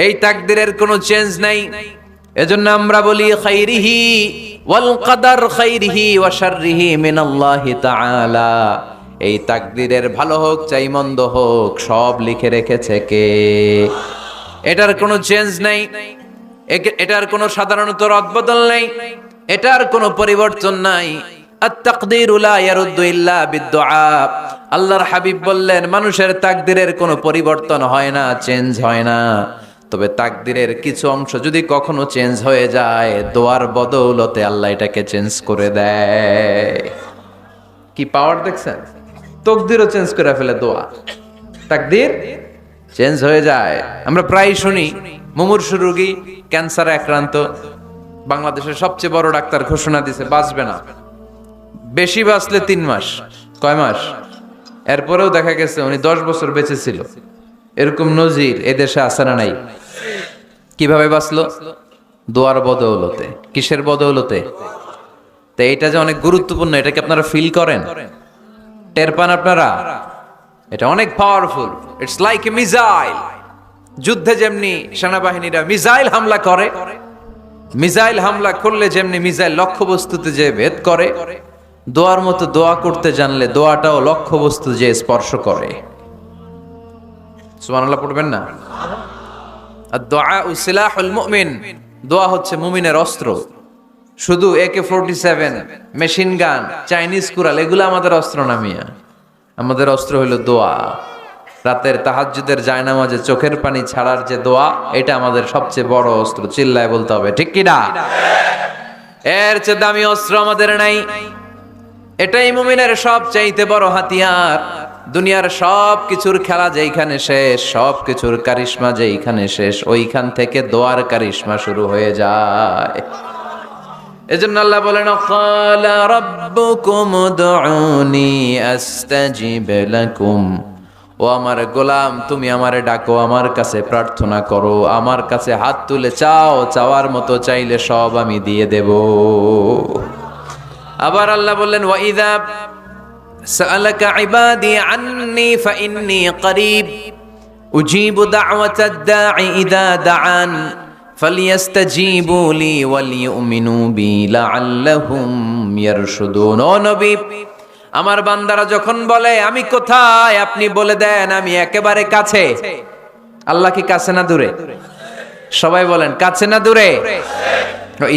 এই তাকদীরের কোনো চেঞ্জ নাই। এজন্য আমরা বলি খাইরিহি ওয়াল কদর খাইরিহি ওয়া শাররিহি মিনাল্লাহি তাআলা। এই তাকদীরের ভালো হোক চাই মন্দ হোক সব লিখে রেখেছে কে? এটার কোনো চেঞ্জ নাই, এটার কোনো সাধারণত রদবদল নাই, এটার কোনো পরিবর্তন নাই। আত-তাকদীরু লা ইয়ারুদ্দু ইল্লা বিদ-দুআ। আল্লাহর হাবিব বললেন মানুষের তাকদীরের কোনো পরিবর্তন হয় না, চেঞ্জ হয় না। তবে তাকদীরের কিছু অংশ যদি কখনো চেঞ্জ হয়ে যায়, দোয়ার বদৌলতে আল্লাহ এটাকে চেঞ্জ করে দেয়। কি পাওয়ার দেখছেন? তাকদীরও চেঞ্জ করে ফেলে দোয়া, তাকদীর চেঞ্জ হয়ে যায়। আমরা প্রায় শুনি মুমূর্ষু রোগী, ক্যান্সারে আক্রান্ত, বাংলাদেশের সবচেয়ে বড় ডাক্তার ঘোষণা দিয়েছে বাঁচবে না, বেশি বাঁচলে 3 মাস। কয় মাস? এরপরেও দেখা গেছে উনি 10 বছর বেঁচে ছিল। এরকম নজির এদেশে আছে না নাই? কিভাবে বাঁচলো? দোয়ার বদৌলতে। কিসের বদৌলতে? তো এটা যে অনেক গুরুত্বপূর্ণ, এটা কি আপনারা ফিল করেন, টের পান আপনারা? এটা অনেক powerful. It's like a missile. যুদ্ধে যেমনি সেনাবাহিনীরা মিসাইল হামলা করে, মিসাইল হামলা করলে যেমনি মিসাইল লক্ষ্যবস্তুতে যে ভেদ করে, দোয়ার মতো দোয়া করতে জানলে দোয়াটাও লক্ষ্যবস্তু যে স্পর্শ করে। সুবহানাল্লাহ পড়বেন না? আদ-দুআউ সিলাহুল মুমিন। দোয়া হচ্ছে মুমিনের অস্ত্র। শুধু AK-47, machine gun, Chinese Corel এগুলো আমাদের অস্ত্র না মিয়া। আমাদের অস্ত্র হলো দোয়া। রাতের তাহাজ্জুদের জায়নামাজে চোখের পানি ছাড়ার যে দোয়া, এটা আমাদের সবচেয়ে বড় অস্ত্র। চিল্লায় বলতে হবে, ঠিক কি না? এর চেয়ে দামি অস্ত্র আমাদের নাই। এটাই মুমিনের সবচাইতে বড় হাতিয়ার। দুনিয়ার সব কিছুর খেলা যেইখানে শেষ, সব কিছুর কারিশমা যেইখানে শেষ, ওইখান থেকে দোয়ার কারিশমা শুরু হয়ে যায়। এজন্য আল্লাহ বলেন, ক্বালা রাব্বুকুম উদউনি আস্তাজিব লাকুম। ও আমার গোলাম, তুমি আমারে ডাকো, আমার কাছে প্রার্থনা করো, আমার কাছে হাত তুলে চাও, চাওয়ার মতো চাইলে সব আমি দিয়ে দেব। আবার আল্লাহ বললেন, ওয়া ইযা সাআলাকা ইবাদি আন্নী ফাইন্নী করিব উজিবু দাওয়াতাদ দাঈ ইযা দাআন ফালিয়াস্তাজিবু লি ওয়ালিউমিনু বি লাআল্লাহুম ইয়ারশুদুন। ও নবী, আমার বান্দারা যখন বলে আমি কোথায়, আপনি বলে দেন আমি একেবারে কাছে। আল্লাহ কি কাছে না দূরে? সবাই বলেন, কাছে না দূরে?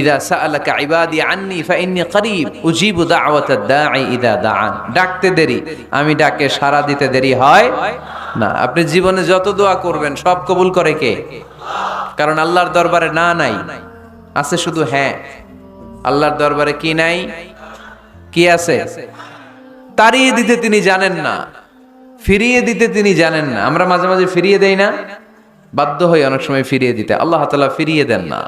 ইযা সাআলাকা ইবাদি আন্নী ফাইন্নী করিব উজিবু দাওয়াতাদ দাঈ ইযা দাআন। ডাকতে দেরি, আমি ডাকে সাড়া দিতে দেরি হয় না। আপনি জীবনে যত দোয়া করবেন সব কবুল করে কে? কারণ আল্লাহর দরবারে না নাই, আছে শুধু হ্যাঁ। আল্লাহর দরবারে কি নাই? কি আছে? তাড়িয়ে দিতে তিনি জানেন না, ফিরিয়ে দিতে তিনি জানেন না। আমরা মাঝে মাঝে ফিরিয়ে দেই না, বাধ্য হই অনেক সময় ফিরিয়ে দিতে। আল্লাহ তাআলা ফিরিয়ে দেন না।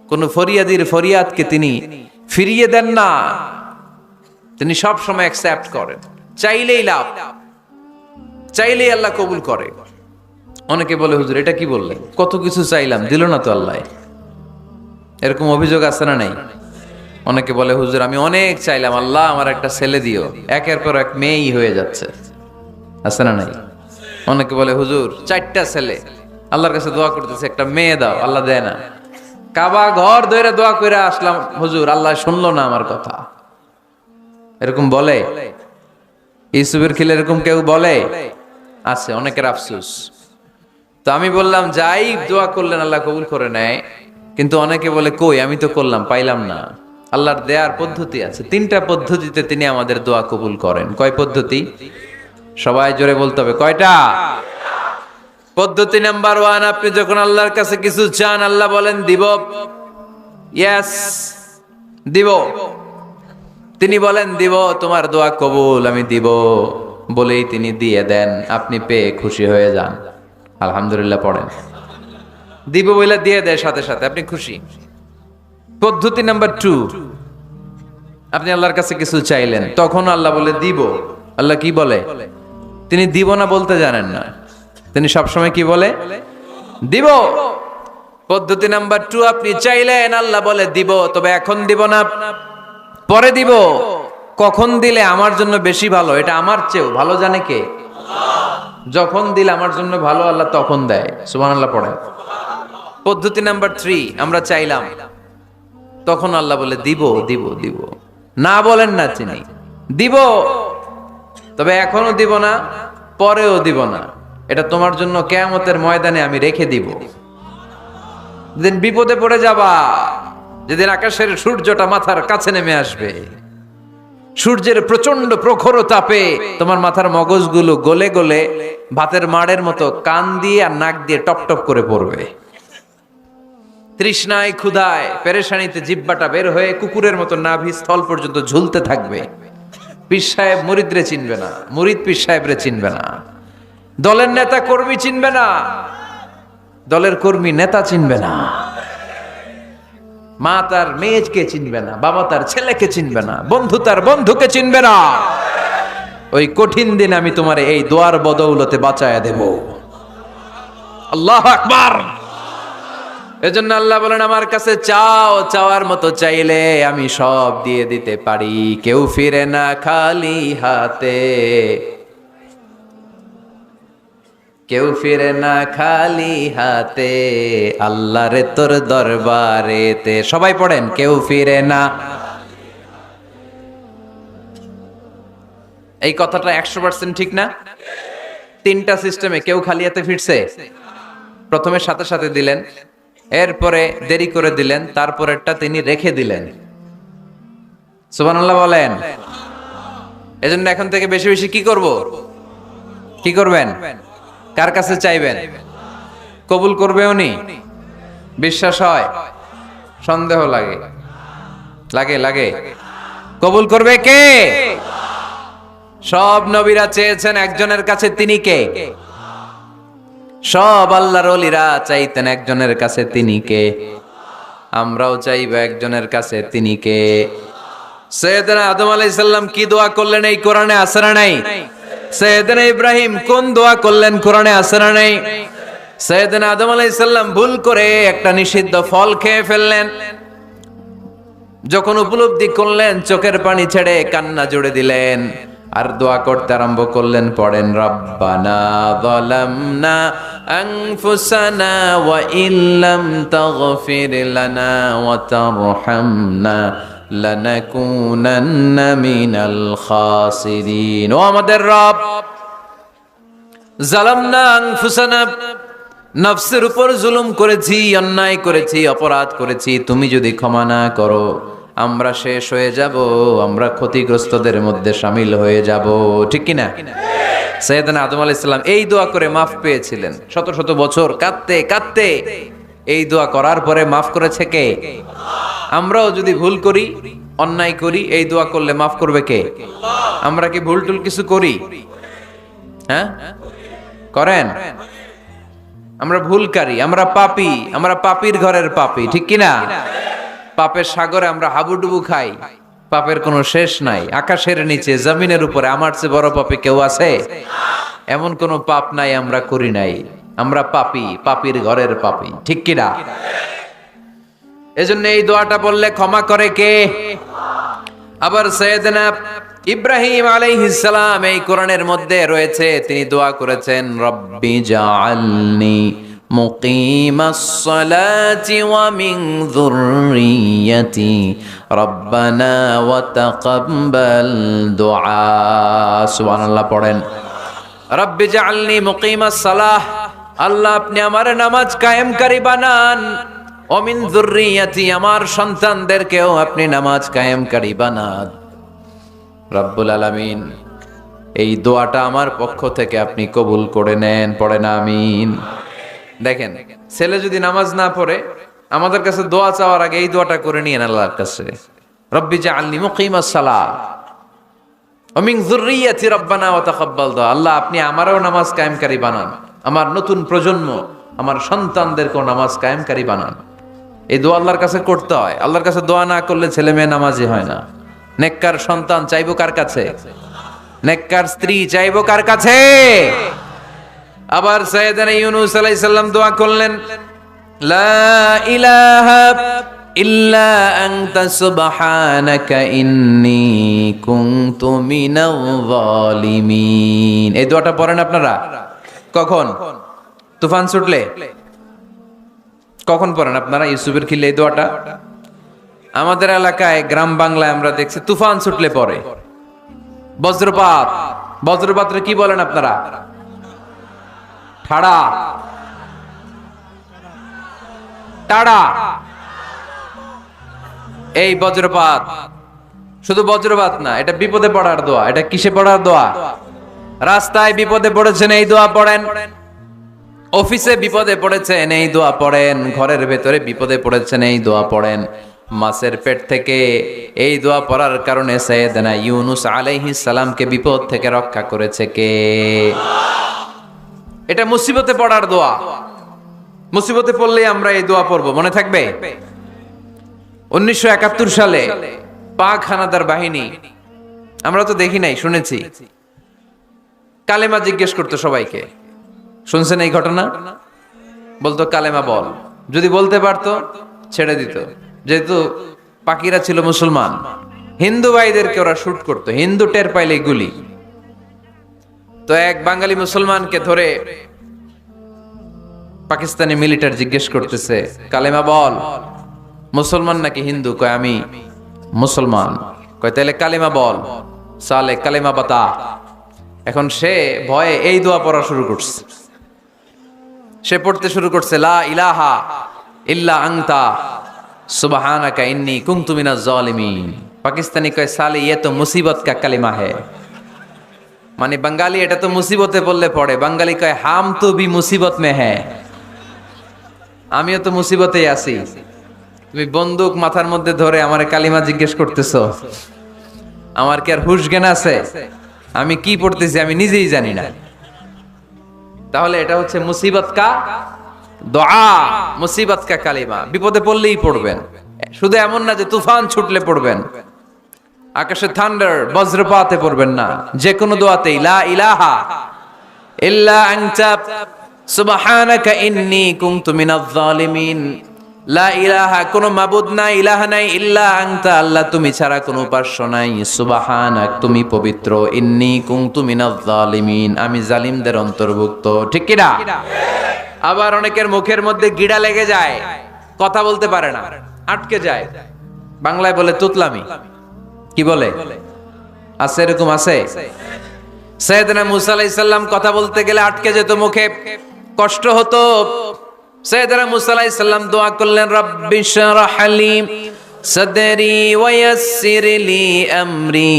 কোন ফরিয়াদির ফরিয়াদকে তিনি ফিরিয়ে দেন না, তিনি সব সময় অ্যাকসেপ্ট করেন। চাইলেই লাভ, চাইলেই আল্লাহ কবুল করে। অনেকে বলে, হুজুর এটা কি বললেন, কত কিছু চাইলাম দিল না তো আল্লাহ। এরকম অভিযোগ আছে না নাই? অনেকে বলে, হুজুর আমি অনেক চাইলাম, আল্লাহ আমার একটা ছেলে দিও, একের পর এক মেয়েই হয়ে যাচ্ছে। আছে না নাই? অনেকে বলে, হুজুর 4টা ছেলে, আল্লাহর কাছে দোয়া করতেছে একটা মেয়ে দাও, আল্লাহ দেয় না। কাবা ঘর ধরে দোয়া করে আসলাম, হুজুর আল্লাহ শুনলো না আমার কথা। এরকম বলে? ইউসুফের খিলে এরকম কেউ বলে? আছে, অনেকের আফসোস। তো আমি বললাম, যাই দোয়া করলেন আল্লাহ কবুল করে নেয়, কিন্তু অনেকে বলে কই আমি তো করলাম পাইলাম না। আল্লাহর দেয়ার পদ্ধতি আছে, 3টা পদ্ধতিতে তিনি আমাদের দোয়া কবুল করেন। কয় পদ্ধতি? সবাই জোরে বলতে হবে, কয়টা? পদ্ধতি নাম্বার 1, আপনি যখন আল্লাহর কাছে কিছু চান আল্লাহ বলেন দিব, ইয়েস দিব। তিনি বলেন দিব, তোমার দোয়া কবুল, আমি দিব বলেই তিনি দিয়ে দেন। আপনি পেয়ে খুশি হয়ে যান, আলহামদুলিল্লাহ পড়েন। দিব বলে দিয়ে দেয় সাথে সাথে, আপনি খুশি। পদ্ধতি নাম্বার 2, আপনি আল্লাহর কাছে কিছু চাইলেন, তখন আল্লাহ বলে দিব। আল্লাহ কি বলে? তিনি দিব না বলতে জানেন না, তিনি সবসময় কি বলে? দিব। পদ্ধতি নাম্বার 2, আপনি চাইলেন, আল্লাহ বলে দিব, তবে এখন দিব না, পরে দিব। কখন দিলে আমার জন্য বেশি ভালো, এটা আমার চেয়েও ভালো জানে কে? যখন দিলে আমার জন্য ভালো আল্লাহ তখন দেয়। সুবহানাল্লাহ পড়েন। পদ্ধতি নাম্বার 3, আমরা চাইলাম, তখন আল্লাহ বলে দিব দিব দিব, না বলেন না, চিনি দিব। তো তবে এখনো দিব না, পরেও দিব না, এটা তোমার জন্য কিয়ামতের ময়দানে আমি রেখে দিব। যেদিন বিপদে পড়ে যাবা, যেদিন আকাশের সূর্যটা মাথার কাছে নেমে আসবে, সূর্যের প্রচন্ড প্রখর তাপে তোমার মাথার মগজগুলো গলে গলে ভাতের মাড়ের মতো কান দিয়ে আর নাক দিয়ে টপ টপ করে পড়বে। তৃষ্ণায় ক্ষুধায় পেরেশানিতে জিহ্বাটা বের হয়ে কুকুরের মতো নাভি স্থল পর্যন্ত ঝুলতে থাকবে। পীর সাহেব মুরিদরে চিনবে না, মুরিদ পীর সাহেবরে চিনবে না, দলের নেতা কর্মী চিনবে না, দলের কর্মী নেতা চিনবে না, মা তার মেয়েকে চিনবে না, বাবা তার ছেলেকে চিনবে না, বন্ধু তার বন্ধুকে চিনবে না। ওই কঠিন দিন আমি তোমার এই দোয়ার বদৌলতে বাঁচায়া দেব। আল্লাহু আকবার। এজন্য আল্লাহ বলেন, আমার কাছে চাও, চাওয়ার মতো চাইলে আমি সব দিয়ে দিতে পারি। কেউ ফিরে না খালি হাতে, কেউ ফিরে না খালি হাতে, আল্লাহরে তোর দরবারেতে। সবাই পড়েন, কেউ ফিরে না। এই কথাটা 100% ঠিক না? তিনটা সিস্টেমে কেউ খালি হাতে ফিরছে? প্রথমে সাথে সাথে দিলেন, এরপরে দেরি করে দিলেন, তারপরেরটা তিনি রেখে দিলেন। সুবহানাল্লাহ বলেন। এজন্য এখন থেকে বেশি বেশি কি করব? কি করবেন? কার কাছে চাইবেন? কবুল করবে উনি? বিশ্বাস হয়? সন্দেহ লাগে? লাগে লাগে? কবুল করবে কে? সব নবীরা চেয়েছেন একজনের কাছে, তিনি কে? সব আল্লাহর ওলিরা চাইতেন একজনের কাছে, তিনি কে? আমরাও চাইব একজনের কাছে, তিনি কে? সাইয়েদনা আদম আলাইহিস সালাম কি দোয়া করলেন এই কোরআনে আছে না নাই? সাইয়েদনা ইব্রাহিম কোন দোয়া করলেন কোরআনে আছে না নাই? সাইয়েদনা আদম আলাইহিস সালাম ভুল করে একটা নিষিদ্ধ ফল খেয়ে ফেললেন, যখন উপলব্ধি করলেন চোখের পানি ছেড়ে কান্না জুড়ে দিলেন, আর দোয়া করতে আরম্ভ করলেন। পড়েন, রব্বানা যালামনা আনফুসানা ওয়া ইল্লাম তাগফির লানা ওয়া তারহামনা লানাকুনান্না মিনাল খাসিরিন। ও আমাদের রব, যালামনা আনফুসানা, নফসের উপর জুলুম করেছি, অন্যায় করেছি, অপরাধ করেছি, তুমি যদি ক্ষমা না করো আমরা শেষ হয়ে যাব, আমরা ক্ষতিগ্রস্তদের মধ্যে শামিল হয়ে যাব। ঠিক কিনা? সাইয়েদনা আদম আলাইহিস সালাম এই দোয়া করে মাফ পেয়েছিলেন। শত শত বছর কাঁদতে কাঁদতে এই দোয়া করার পরে মাফ করেছে কে? আমরাও যদি ভুল করি, অন্যায় করি, এই দোয়া করলে মাফ করবে কে? আমরা কি ভুল টুল কিছু করি? হ্যাঁ, করেন? আমরা ভুলকারী, আমরা পাপী, আমরা পাপীর ঘরের পাপী। ঠিক কিনা? পাপের সাগরে আমরা হাবুডুবু খাই, পাপের কোনো শেষ নাই। আকাশের নিচে, জমিনের উপরে আমার চেয়ে বড় পাপী কেউ আছে? এমন কোনো পাপ নাই আমরা করি নাই। আমরা পাপী, পাপীর ঘরের পাপী। ঠিক কিনা? এজন্য এই দোয়াটা বললে ক্ষমা করে কে? আবার সাইয়েদনা ইব্রাহিম আলাইহিস সালাম এই কোরআনের মধ্যে রয়েছে, তিনি দোয়া করেছেন, রব্বি জাআলনি মুকিমাস সালাতি ওয়া মিন যুররিয়্যাতি রব্বানা ওয়া তাকাব্বাল দুআ। সুবহানাল্লাহ পড়েন, রব্বি জাআলনি মুকিমাস সালাহ, আল্লাহ আপনি আমার নামাজ কায়েমকারী বানান, ওয়া মিন যুররিয়্যাতি, আমার সন্তানদেরকেও আপনি নামাজ কায়েমকারী বানান। রব্বুল আলামিন এই দোয়াটা আমার পক্ষ থেকে আপনি কবুল করে নেন। পড়েন আমিন। দেখেন, ছেলে যদি নামাজ না পড়ে আমাদের কাছে দোয়া চাওয়ার আগে এই দোয়াটা করে নিয়েন আল্লাহর কাছে, রব্বি জাআলনি মুকিমাস সালাহ ওয়া মিন যুররিয়্যাতি রব্বানা ওয়া তাকাব্বাল দুআ। আল্লাহ আপনি আমারও নামাজ কায়েমকারী বানান, আমার নতুন প্রজন্ম, আমার সন্তানদেরকেও নামাজ কায়েমকারী বানান। এই দোয়া আল্লাহর কাছে করতে হয়। আল্লাহর কাছে দোয়া না করলে ছেলে মেয়ে নামাজি হয় না। নেককার সন্তান চাইবো কার কাছে? নেককার স্ত্রী চাইবো কার কাছে? আবার সাইয়েদনা ইউনূস আলাইহিস সালাম দোয়া করলেন, লা ইলাহা ইল্লা আনতা সুবহানাকা ইন্নী কুনতু মিনাল যালিমিন। এই দোয়াটা পড়েন আপনারা কখন? তুফান ছুটলে? কখন পড়েন আপনারা ইউসুফের খিলে এই দোয়াটা? আমাদের এলাকায় গ্রাম বাংলায় আমরা দেখছি তুফান ছুটলে পড়ে, বজ্রপাত, বজ্রপাতরে কি বলেন আপনারা? ঠাড়া, টাড়া। এই বজ্রপাত শুধু বজ্রপাত না, এটা বিপদে পড়ার দোয়া। এটা কিসে পড়ার দোয়া? রাস্তায় বিপদে পড়েছেন, এই দোয়া পড়েন। অফিসে বিপদে পড়েছেন, এই দোয়া পড়েন। ঘরের ভেতরে বিপদে পড়েছেন, এই দোয়া পড়েন। মাছের পেট থেকে এই দোয়া পড়ার কারণে সাইয়েদনা ইউনুস আলাইহিস সালামকে বিপদ থেকে রক্ষা করেছে কে? এটা মুসিবতে পড়ার দোয়া। মুসিবতে পড়লে আমরা এই দোয়া পড়ব, মনে থাকবে? 1971 সালে পাক হানাদার বাহিনী, আমরা তো দেখি নাই, শুনেছি, কালেমা জিজ্ঞেস করতো সবাইকে। শুনছেন এই ঘটনা? বলতো কালেমা বল, যদি বলতে পারতো ছেড়ে দিত। যেহেতু পাকিরা ছিল মুসলমান, হিন্দু ভাইদেরকে ওরা শুট করতো, হিন্দু টের পাইলে গুলি। তো এক বাঙালি মুসলমানকে ধরে পাকিস্তানি মিলিটারি জিজ্ঞেস করতেছে, কালেমা বল। মুসলমান নাকি হিন্দু? কয় আমি মুসলমান। কয় তাহলে কালেমা বল। সালে কালেমা বাতা। এখন সে ভয়ে এই দোয়া পড়া শুরু করছে। সে পড়তে শুরু করছে, লা ইলাহা ইল্লা আনতা সুবহানাকা ইন্নী কুনতু মিনাজ জালিমিন। পাকিস্তানি কয় সালে ये तो मुसीबत का कलिमा है। মানে বাঙালি এটা তো মুসিবতে পড়লে পড়ে। বাঙালি কয় হাম তো ভি মুসিবত মে হ্যায়, আমিও তো মুসিবতেই আছি। তুমি বন্দুক মাথার মধ্যে ধরে আমারে কালিমা জিজ্ঞেস করতেছো, আমার কি আর হুশ জ্ঞান আছে? আমি কি পড়তেছি আমি নিজেই জানি না। তাহলে এটা হচ্ছে মুসিবত কা দোয়া, মুসিবত কা কালিমা। বিপদে পড়লেই পড়বেন, শুধু এমন না যে তুফান ছুটলে পড়বেন, আকাশে থান্ডার বজ্রপাতে পড়বেন না। যে কোনো দোয়াতেই লা ইলাহা ইল্লা আনতা সুবহানাকা ইন্নী কুনতু মিনাজ জালিমিন। লা ইলাহা, কোনো মাবুদ নাই, ইলাহা নাই, ইল্লা আনতা, আল্লাহ তুমি ছাড়া কোনো উপাস্য নাই, সুবহানাক তুমি পবিত্র, ইন্নী কুনতু মিনাজ জালিমিন আমি জালিমদের অন্তর্ভুক্ত। ঠিক কি না? আবার অনেকের মুখের মধ্যে গিড়া লেগে যায়, কথা বলতে পারে না, আটকে যায়। বাংলায় বলে তুতলামি। কি বলে? আছে, এরকম আছে। সাইয়েদনা মুসা আলাইহিস সালাম কথা বলতে গেলে আটকে যেত মুখে, কষ্ট হতো। সাইয়েদনা মুসা আলাইহিস সালাম দোয়া করলেন, রাব্বি শরহ লি সাদরি ওয়া ইয়াসসির লি আমরি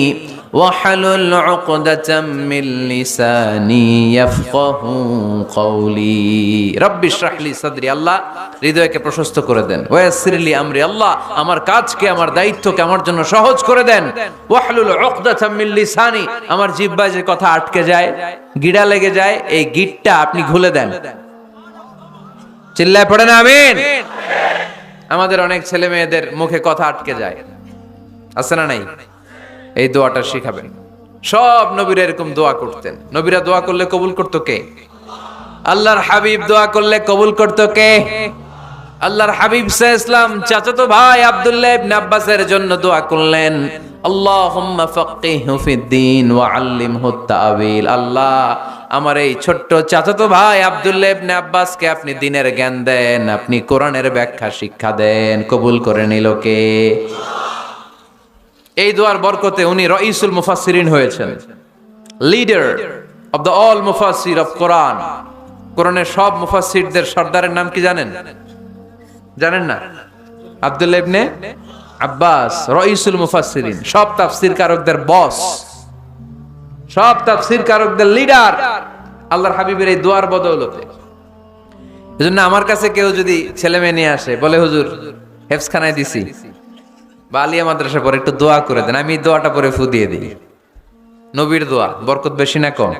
ওয়াহলুল উকদাতাম মিন লিসানি ইয়াফকাহু কওলি। রাব্বি শরহ লি সাদরি, আল্লাহ হৃদয়কে প্রশস্ত করে দেন। ওয়া ইয়াসসির লি আমরি, আল্লাহ আমার কাজকে, আমার দায়িত্বকে আমার জন্য সহজ করে দেন। ওয়াহলুল উকদাতাম মিন লিসানি, আমার জিহ্বায় যে কথা আটকে যায়, গিড়া লেগে যায়, এই গিটটা আপনি খুলে দেন। চিল্লায় পড়েন আমিন। আমাদের অনেক ছেলে মেয়েদের মুখে কথা আটকে যায়, আছে না নাই? এই দোয়াটা শিখাবেন। সব নবীরা এরকম দোয়া করতেন। নবীরা দোয়া করলে কবুল করতো কে? আল্লাহর হাবিব দোয়া করলে কবুল করতো কে? আল্লাহর হাবিব সাল্লাল্লাহু আলাইহি ওয়াসাল্লাম চাচাতো ভাই আব্দুল্লাহ ইবনে আব্বাসের জন্য দোয়া করলেন, আল্লাহুম্মা ফাক্কিহহু ফিদ্দীন ওয়া আল্লিমহু তা'ওয়িল। আল্লাহ আমার এই ছোট্ট চাচাতো ভাই আব্দুল্লাহ ইবনে আব্বাসকে আপনি দ্বীনের জ্ঞান দেন, আপনি কোরআনের ব্যাখ্যা শিক্ষা দেন। কবুল করে নিল কে? এই দোয়ার বরকতে উনি রাইসুল মুফাসসিরিন হয়েছেন, লিডার অফ দ্য অল মুফাসসির অফ কোরআন। কোরআনের সব মুফাসসিরদের সর্দারের নাম কি জানেন? জানেন না? আব্দুল্লাহ ইবনে আব্বাস রাইসুল মুফাসসিরিন, সব তাফসীর কারকদের বস, সব তাফসীর কারকদের লিডার আল্লাহর হাবিবের এই দোয়ার বদৌলতে। এজন্য আমার কাছে কেউ যদি ছেলে মেয়ে নিয়ে আসে, বলে হুজুর হেফজখানায় দিছি বা আলিয়া মাদ্রাসা পরে একটু দোয়া করে দেন, আমি দোয়াটা পরে ফু দিয়ে দিই। নবীর দোয়া, বরকত বেশি না কম?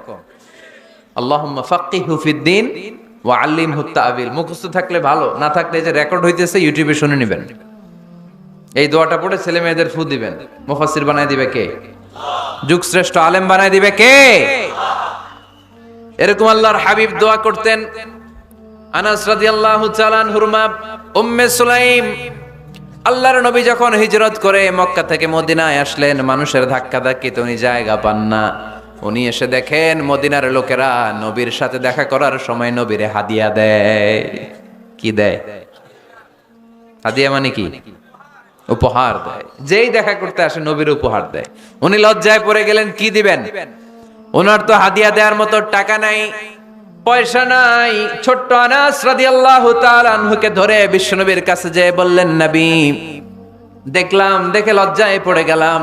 আল্লাহুম্মা ফাক্কিহহু ফিদ্দীন ওয়া আল্লিমহু তা'ওয়িল। মুখস্থ থাকলে ভালো, না থাকলে যে রেকর্ড হইতেছে ইউটিউবে শুনে নেবেন। এই দোয়াটা পড়ে ছেলে মেয়েদের ফু দিবেন। মুফাসসির বানায় দিবে কে? যুগ শ্রেষ্ঠ আলেম বানায় দিবে কে? এরকম আল্লাহর হাবিব দোয়া করতেন। আনাস রাদিয়াল্লাহু তাআলা আনহুর মা উম্মে সুলাইম, আল্লাহর নবী যখন হিজরত করে মক্কা থেকে মদিনায় আসলেন, মানুষের ধাক্কা ধাক্কিতে উনি জায়গা পান না। উনি এসে দেখেন মদিনার লোকেরা নবীর সাথে দেখা করার সময় নবীরে হাদিয়া দেয়। কি দেয়? হাদিয়া মানে কি? উপহার দেয়। যেই দেখা করতে আসে নবীর উপহার দেয়। উনি লজ্জায় পড়ে গেলেন, কি দিবেন? ওনার তো হাদিয়া দেওয়ার মতো টাকা নাই, পয়সা নাই। ছোট্ট আনাস রাদিয়াল্লাহু তাআলা আনহুকে ধরে বিশ্বনবীর কাছে যেয়ে বললেন, নবী দেখলাম, দেখে লজ্জায় পড়ে গেলাম,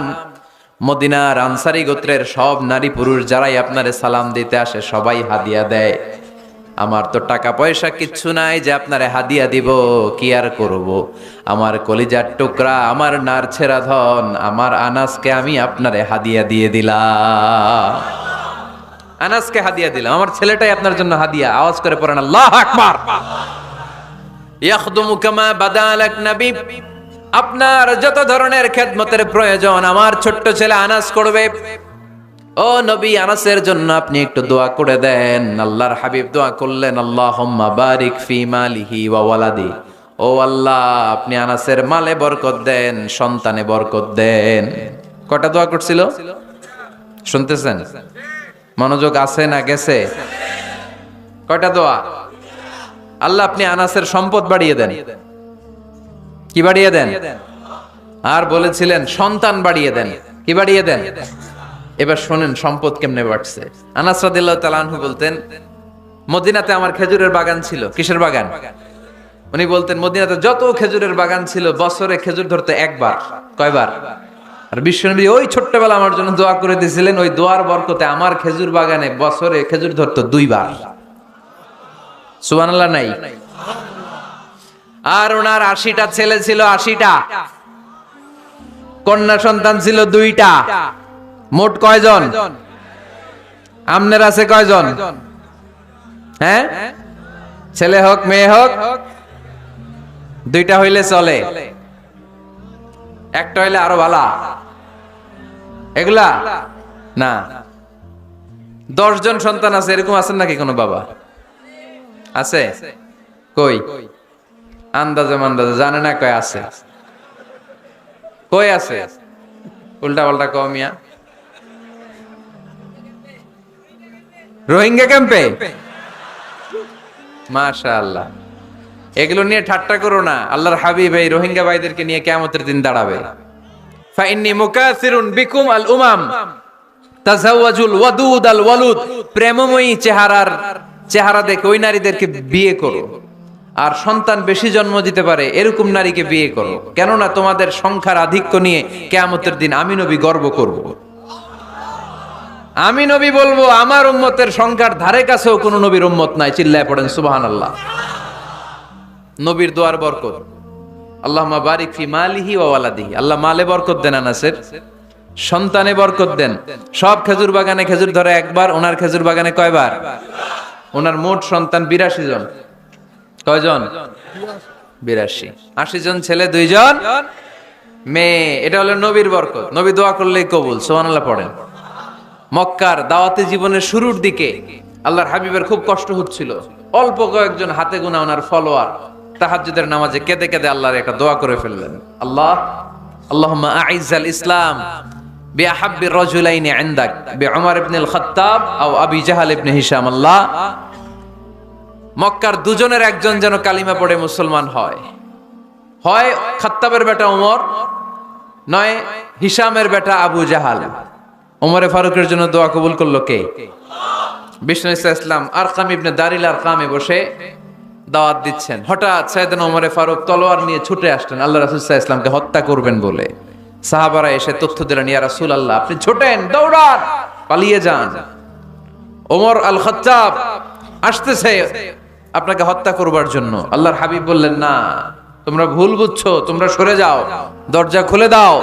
মদিনার আনসারী গোত্রের সব নারী পুরুষ যারাই আপনারে সালাম দিতে আসে সবাই হাদিয়া দেয়, আমার তো টাকা পয়সা কিচ্ছু নাই যে আপনারে হাদিয়া দিব, কি আর করব। আমার কলিজার টুকরা, আমার নারছেরা ধন, আমার আনাসকে আমি আপনারে হাদিয়া দিয়ে দিলাম, আনাসকে হাদিয়া দিলাম, আমার ছেলেটাই আপনার জন্য হাদিয়া। আওয়াজ করে পড়েন আল্লাহু আকবার। ইয়াখদুমু কামা বাদালাক নবী, আপনার যত ধরনের খেদমতের প্রয়োজন আমার ছোট্ট ছেলে আনাস করবে। ও নবী, আনাসের জন্য আপনি একটু দোয়া করে দেন। আল্লাহর হাবিব দোয়া করলেন, আল্লাহুম্মা বারিক ফি মালিহি ওয়া ওয়ালাদি, ও আল্লাহ আপনি আনাসের মালে বরকত দেন, সন্তানে বরকত দেন। কয়টা দোয়া করছিল শুনতেছেন? মনোযোগ আছে না গেছে? কয়টা দোয়া? আল্লাহ আপনি আনাসের সম্পদ বাড়িয়ে দেন। কি বাড়িয়ে দেন? আর বলেছিলেন সন্তান বাড়িয়ে দেন। কি বাড়িয়ে দেন? এবার শোনেন সম্পদ কেমনে বাড়ছে। আনাস রাদিয়াল্লাহু তাআলা আনহু বলতেন, মদিনাতে আমার খেজুরের বাগান ছিল। কিসের বাগান? উনি বলতেন মদিনাতে যত খেজুরের বাগান ছিল বছরে খেজুর ধরতে একবার। কয়বার? আর বিশ্বনবী ওই ছোট্টবেলা আমার জন্য দোয়া করে দিয়েছিলেন, ওই দোয়ার বরকতে আমার খেজুর বাগানে বছরে খেজুর ধরতো 2 বার। সুবহানাল্লাহ নাই? আর ওনার 80টা ছেলে ছিল, 80টা কন্যা সন্তান ছিল 2টা। মোট কয়জন? আমনের আছে কয়জন? হ্যাঁ, ছেলে হোক মেয়ে হোক 2টা হইলে চলে, একটা হইলে আরো ভালো। এগুলা না, 10 জন সন্তান আছে এরকম আছেন নাকি কোনো বাবা? আছে? কই? আন্দাজে মান্দাজে জানে না কয় আছে। কই আছে? উল্টা পাল্টা কমিয়া রোহিঙ্গা ক্যাম্পে। মাশাআল্লাহ, এগুলো নিয়ে ঠাট্টা করো না। আল্লাহর হাবিব এই রোহিঙ্গা ভাইদেরকে নিয়ে কিয়ামতের দিন দাঁড়াবে। ফাইন্নী মুকাসিরুন বিকুম আল উমাম তাজাওয়াজুল ওয়াদুদ আল ওয়ালুদ, প্রেমময়ী চেহারা দেখে ওই নারীদেরকে বিয়ে করো, আর সন্তান বেশি জন্ম দিতে পারে এরকম নারীকে বিয়ে করো, কেননা তোমাদের সংখ্যার আধিক্য নিয়ে কিয়ামতের দিন আমি নবী গর্ব করব। আমি নবী বলবো আমার উম্মতের সংখ্যার ধারে কাছেও কোন নবীর উম্মত নাই। চিল্লায় পড়েন সুবহানাল্লাহ। নবীর দোয়ার বরকত। আল্লাহুম্মা বারিক ফি মালিহি ওয়া ওয়ালাদিহি, আল্লাহ মালে বরকত দেন, আনাসের সন্তানে বরকত দেন। সব খেজুর বাগানে খেজুর ধরে একবার, ওনার খেজুর বাগানে কয়বার? ওনার মোট সন্তান 82 জন। কয়জন? 82। 80 জন ছেলে, 2 জন মেয়ে। এটা হলো নবীর বরকত। নবী দোয়া করলেই কবুল। সুবহানাল্লাহ পড়েন। মক্কার দাওয়াতি জীবনের শুরুর দিকে আল্লাহর হাবিবের খুব কষ্ট হচ্ছিল। অল্প কয়েকজন হাতে গোনা ওনার ফলোয়ার তাহাজ্জুদের নামাজে কেঁদে কেঁদে আল্লাহর একটা দোয়া করে ফেললেন, আল্লাহুম্মা আইজ্জাল ইসলাম বিআহাব্বি রাজুলাইনি ইনদাক বিউমর ইবনে আল খাত্তাব আও আবি জাহল ইবনে হিশাম। আল্লাহ, মক্কার দুজনের একজন যেন কালিমা পড়ে মুসলমান হয়, হয় খাত্তাবের বেটা ওমর, নয় হিশামের বেটা আবু জাহাল। ওমরে ফারুকের জন্য দোয়া কবুল করলো কে? বিষ্ণু ইসলাম আরকাম ইবনে দারিল আরকামে বসে দাওয়াত দিচ্ছেন। হঠাৎ সাইয়েদনা ওমরে ফারুক তলোয়ার নিয়ে ছুটে আসলেন আল্লাহ রাসূল সাল্লাল্লাহু আলাইহি ওয়াসাল্লামকে হত্যা করবেন বলে। সাহাবারা এসে তথ্য দিলেন, ইয়া রাসূলুল্লাহ আপনি ছোটেন, দৌড়ান, পালিয়ে যান, ওমর আল খাত্তাব আসতেছে আপনাকে হত্যা করবার জন্য। আল্লাহর হাবিব বললেন, না তোমরা ভুল বুঝছো, তোমরা সরে যাও, দরজা খুলে দাও।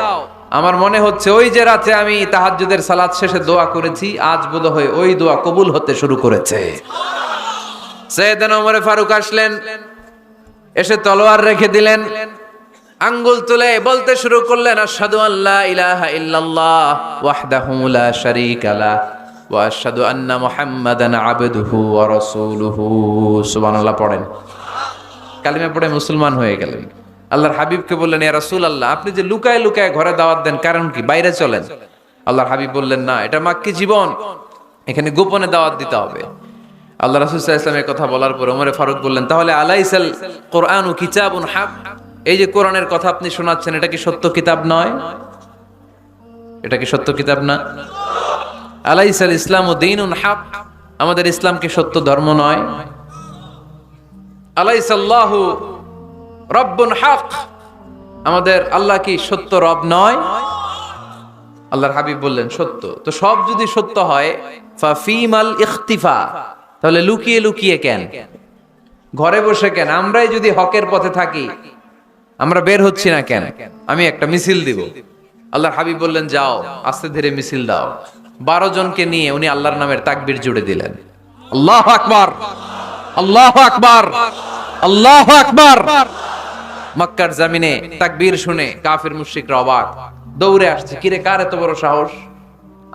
আমার মনে হচ্ছে ওই যে রাতে আমি তাহাজ্জুদের সালাত শেষে দোয়া করেছি, আজ বোধহয় ওই দোয়া কবুল হতে শুরু করেছে। সাইয়েদনা ওমর ফারুক আসলেন, এসে তলোয়ার রেখে দিলেন, আঙ্গুল তুলে বলতে শুরু করলেন, আশহাদু আল্লা ইলাহা ইল্লাল্লাহ ওয়াহদাহু লা শারীকা লাহ ওয়া আশহাদু আন্না মুহাম্মাদান আবদুহু ওয়া রাসূলুহু। সুবহানাল্লাহ পড়েন। কালিমা পড়ে মুসলমান হয়ে গেলেন। আল্লাহর হাবিবকে বললেন, ইয়া রাসূলুল্লাহ আপনি যে লুকায় লুকায় ঘরে দাওয়াত দেন, কারণ কি? বাইরে চলেন। আল্লাহর হাবিব বললেন, না এটা মাক্কি জীবন, এখানে গোপনে দাওয়াত দিতে হবে। আল্লাহ রাসূল সাল্লাল্লাহু আলাইহি ওয়াসাল্লামের কথা বলার পর ওমর ফারুক বললেন, তাহলে আলাইসাল কোরআনু কিতাবুন হক, এই যে কোরআনের কথা আপনি শোনাচ্ছেন এটা কি সত্য কিতাব নয়? এটা কি সত্য কিতাব না? আলাইসাল ইসলামু দীনুন হক, আমাদের ইসলাম কি সত্য ধর্ম নয়? আলাইসাল্লাহু রব্বুন হক, আমাদের আল্লাহ কি সত্য রব নয়? আল্লাহর হাবিব বললেন সত্য। তো সব যদি সত্য হয়, ফাফিমাল ইখতিফা, তাহলে লুকিয়ে লুকিয়ে কেন, ঘরে বসে কেন? আমরাই যদি হকের পথে থাকি, আমরা বের হচ্ছি না কেন? আমি একটা মিছিল দিব। আল্লাহর হাবিব বললেন যাও, আস্তে ধীরে মিছিল দাও। 12 জনকে নিয়ে উনি আল্লাহর নামের তাকবীর জুড়ে দিলেন। আল্লাহু আকবার, আল্লাহু আকবার, আল্লাহু আকবার। মক্কার জমিনে তাকবীর শুনে কাফির মুশরিকরা অবাক, দৌড়ে আসছে, কিরে কার এত বড় সাহস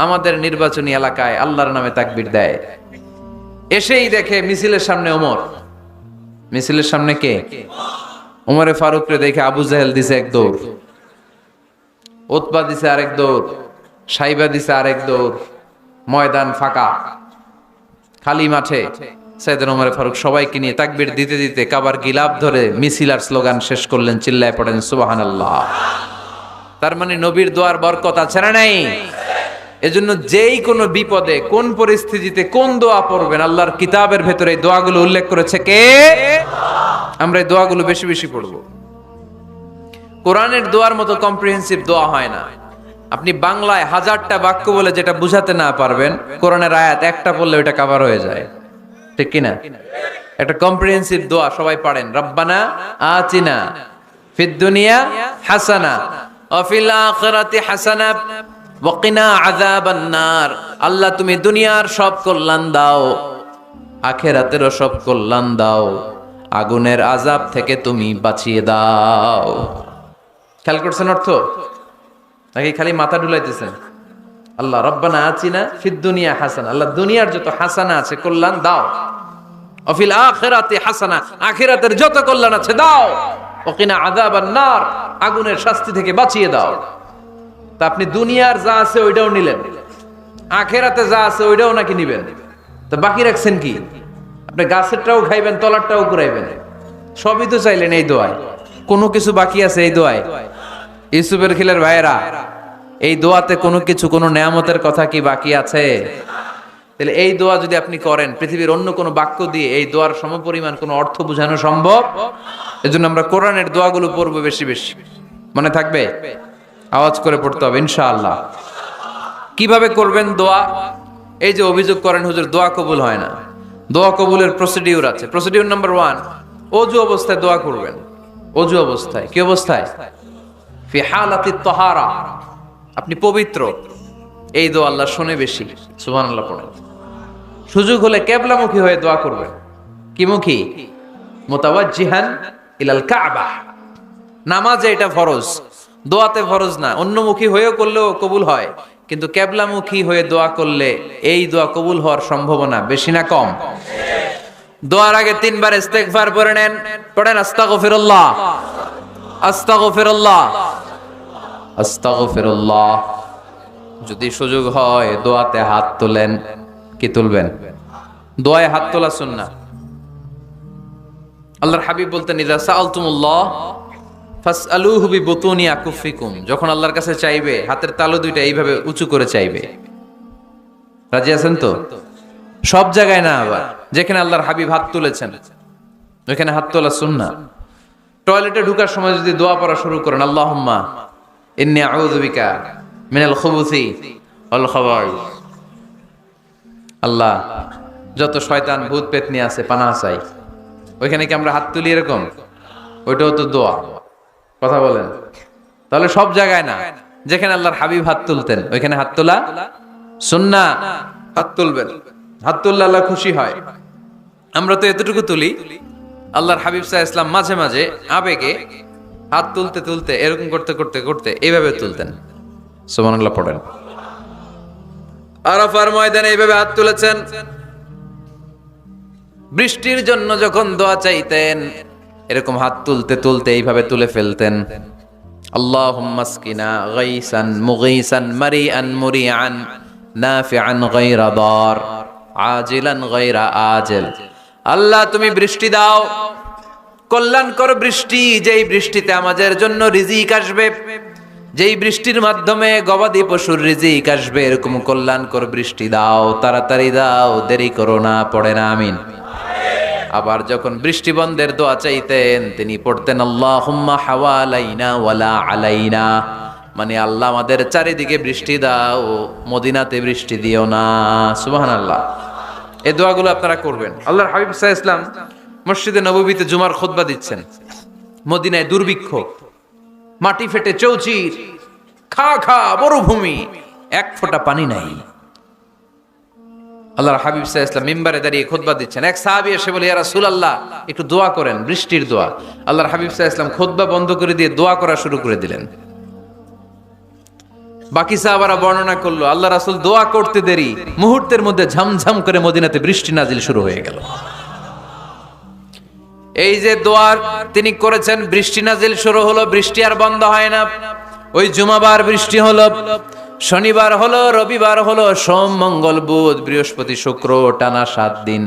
আমাদের নির্বাচনী এলাকায় আল্লাহর নামে তাকবীর দেয়। এসেই দেখে মিছিলের সামনে ওমর। মিছিলের সামনে কে? ওমরে ফারুকরে দেখে আবু জাহেল দিছে এক দৌড়, উতবা দিছে আরেক দৌড়, সাইবা দিছে আরেক দৌড়। ময়দান ফাঁকা, খালি মাঠে সাইয়েদনা ওমর ফারুক সবাইকে নিয়ে তাকবীর দিতে দিতে কাবার গিলাফ ধরে মিছিল আর স্লোগান শেষ করলেন। চিল্লায় পড়েন সুবহানাল্লাহ। তার মানে নবীর দোয়ার বরকত আছে না নাই? এজন্য যেই কোনো বিপদে, কোন পরিস্থিতিতে কোন দোয়া পড়বেন, আল্লাহর কিতাবের ভেতরে এই দোয়াগুলো উল্লেখ করেছে কে? আমরা এই দোয়াগুলো বেশি বেশি পড়ব। কোরআনের দোয়ার মতো কম্প্রিহেন্সিভ দোয়া হয় না। আপনি বাংলায় 1000টা বাক্য বলে যেটা বুঝাতে না পারবেন, কোরআনের আয়াত একটা পড়লে ওটা কভার হয়ে যায়, ঠিক কিনা? একটা কম্প্রিহেন্সিভ দোয়া সবাই পড়েন, রব্বানা আতিনা ফিদ দুনিয়া হাসানা ওয়া ফিল আখিরাতি হাসানা ওয়া কিনা আযাবান নার। আল্লাহ তুমি দুনিয়ার সব কল্যাণ দাও, আখিরাতেরও সব কল্যাণ দাও, আগুনের আযাব থেকে তুমি বাঁচিয়ে দাও। খেয়াল করছেন অর্থ নাকি খালি মাথা ঢুলাইতেছেন? আল্লাহ রব্বানা আতিনা ফিদ দুনিয়া হাসানা, আল্লাহ দুনিয়ার যত হাসানা আছে কল্যাণ দাও, ওয়া ফিল আখিরাতি হাসানা, আখিরাতের যত কল্যাণ আছে দাও, ওয়া কিনা আযাবান নার, আগুনের শাস্তি থেকে বাঁচিয়ে দাও। তা আপনি দুনিয়ার যা আছে ওইটাও নিলেন, আখিরাতে যা আছে ওইটাও নাকি নিবেন, তো বাকি রাখছেন কি? আপনি গাছেরটাও খাইবেন, তলারটাও কুড়াইবেন, সবই তো চাইলেন এই দোয়ায়। কোনো কিছু বাকি আছে এই দোয়ায়? ইউসুফের খিলের ভাইয়েরা, এই দোয়াতে কোনো কিছু, কোনো নেয়ামতের কথা কি বাকি আছে? তাহলে এই দোয়া যদি আপনি করেন, পৃথিবীর অন্য কোনো বাক্য দিয়ে এই দোয়ার সমপরিমাণ কোনো অর্থ বোঝানো সম্ভব? এজন্য আমরা কোরআনের দোয়াগুলো পড়বো বেশি বেশি। মনে থাকবে? আওয়াজ করে পড়তে হবে ইনশাআল্লাহ। কিভাবে করবেন দোয়া? এই যে অভিযোগ করেন হুজুর দোয়া কবুল হয় না, দোয়া কবুলের প্রসিডিউর আছে। প্রসিডিউর নাম্বার 1, ওযু অবস্থায় দোয়া করবেন। ওযু অবস্থায়, কি অবস্থায়? ফি হালাতিত তাহারা, আপনি পবিত্র, এই দোয়া আল্লাহ শুনে বেশি। সুবহানাল্লাহ পড়েন। সুযোগ হলে কিবলামুখী হয়ে দোয়া করবেন। কি মুখী? মুতাওয়াজ্জিহান ইলাল কাবা। নামাজে এটা ফরজ, দোয়াতে ফরজ না। অন্যমুখী হয়েও করলেও কবুল হয়, কিন্তু কিবলামুখী হয়ে দোয়া করলে এই দোয়া কবুল হওয়ার সম্ভাবনা বেশি না কম? দোয়ার আগে 3 বার ইস্তেগফার পড়ে নেন। পড়েন আস্তাগফিরুল্লাহ, আস্তাগফিরুল্লাহ, আস্তাগফিরুল্লাহ। যদি সুযোগ হয় দোয়াতে হাত তোলেন। কি তুলবেন? দোয়ায় হাত তোলা সুন্নাহ। আল্লাহর হাবিব বলতেন, ইযা সাআলতুমুল্লাহ ফাসআলুহু বিবুতুনি আকুফিকুম। যখন আল্লাহর কাছে চাইবে, হাতের তালু দুইটা এইভাবে উঁচু করে চাইবে। রাজি আছেন তো? সব জায়গায় না, আবার যেখানে আল্লাহর হাবিব হাত তুলেছেন ওখানে হাত তোলা সুন্নাহ। টয়লেটে ঢোকার সময় যদি দোয়া পড়া শুরু করেন, আল্লাহুম্মা ইন্নী আউযু বিকা মিনাল খুবুসি ওয়াল খাবাইস, আল্লাহ যত শয়তান ভূত পেতনি আছে পানাহ চাই। ওইখানে কি আমরা হাত তুলি এরকম? ওইটাও তো দোয়া। কথা বলেন। তাহলে সব জায়গায় না, যেখানে আল্লাহর হাবিব হাত তুলতেন ওইখানে হাত তোলা সুন্নাহ। হাত তুলবেন, হাত তুললে আল্লাহ খুশি হয়। আমরা তো এতটুকু তুলি, আল্লাহর হাবিব সাল্লাল্লাহু আলাইহি ওয়াসাল্লাম মাঝে মাঝে আবেগে হাত তুলতে তুলতে এরকম করতে করতে করতে এইভাবে তুলতেন। সুবহানাল্লাহ পড়েন। আরাফার ময়দানে এইভাবে হাত তুলেছেন। বৃষ্টির জন্য যখন দোয়া চাইতেন এরকম হাত তুলতে তুলতে এইভাবে তুলে ফেলতেন। আল্লাহুম্মা আসকিনা গাইসান মুগীসান মারিআন মুরিআন নাফিআন গায়রা দার আজিলান গায়রা আজিল। আল্লাহ তুমি বৃষ্টি দাও, কল্যাণকর বৃষ্টি, যেই বৃষ্টিতে আমাদের জন্য রিজিক আসবে, যেই বৃষ্টির মাধ্যমে গবাদি পশুর রিজিক আসবে, এরকম কল্যাণকর বৃষ্টি দাও, তাড়াতাড়ি দাও, দেরি করো না। পড়ে না আমিন। আবার যখন বৃষ্টি বন্ধের দোয়া চাইতেন তিনি পড়তেন আল্লাহুম্মা হাওয়ালাইনা ওয়ালা আলাইনা, মানে আল্লাহ আমাদের চারিদিকে বৃষ্টি দাও, মদিনাতে বৃষ্টি দিও না। সুবহানাল্লাহ। এই দোয়াগুলো আপনারা করবেন। আল্লাহর হাবিব সাল্লাল্লাহু আলাইহি ওয়াসাল্লাম মসজিদে নববীতে জুমার খুতবা দিচ্ছেন। মদিনায় দুর্ভিক্ষ, মাটি ফেটে চৌচির, খা খা মরুভূমি, এক ফোঁটা পানি নাই। আল্লাহর হাবিব সাল্লাল্লাহু আলাইহি ওয়াসাল্লাম মিম্বারে দাঁড়িয়ে খুতবা দিচ্ছেন। এক সাহাবী এসে বলে, ইয়া রাসূলুল্লাহ, একটু দোয়া করেন, বৃষ্টির দোয়া। আল্লাহর হাবিব সাল্লাল্লাহু আলাইহি ওয়াসাল্লাম খুতবা বন্ধ করে দিয়ে দোয়া করা শুরু করে দিলেন। বাকি সাহাবারা বর্ণনা করলো, আল্লাহ রাসূল দোয়া করতে দেরি, মুহূর্তের মধ্যে ঝমঝম করে মদিনাতে বৃষ্টি নাজিল শুরু হয়ে গেল। এই যে দোয়ার তিনি করেছেন, বৃষ্টি নাজিল শুরু হলো, বৃষ্টি আর বন্ধ হয় না। ওই জুমাবার বৃষ্টি হলো, শনিবার হলো, রবিবার হলো, সোম মঙ্গল বুধ বৃহস্পতি শুক্র, টানা 7 দিন।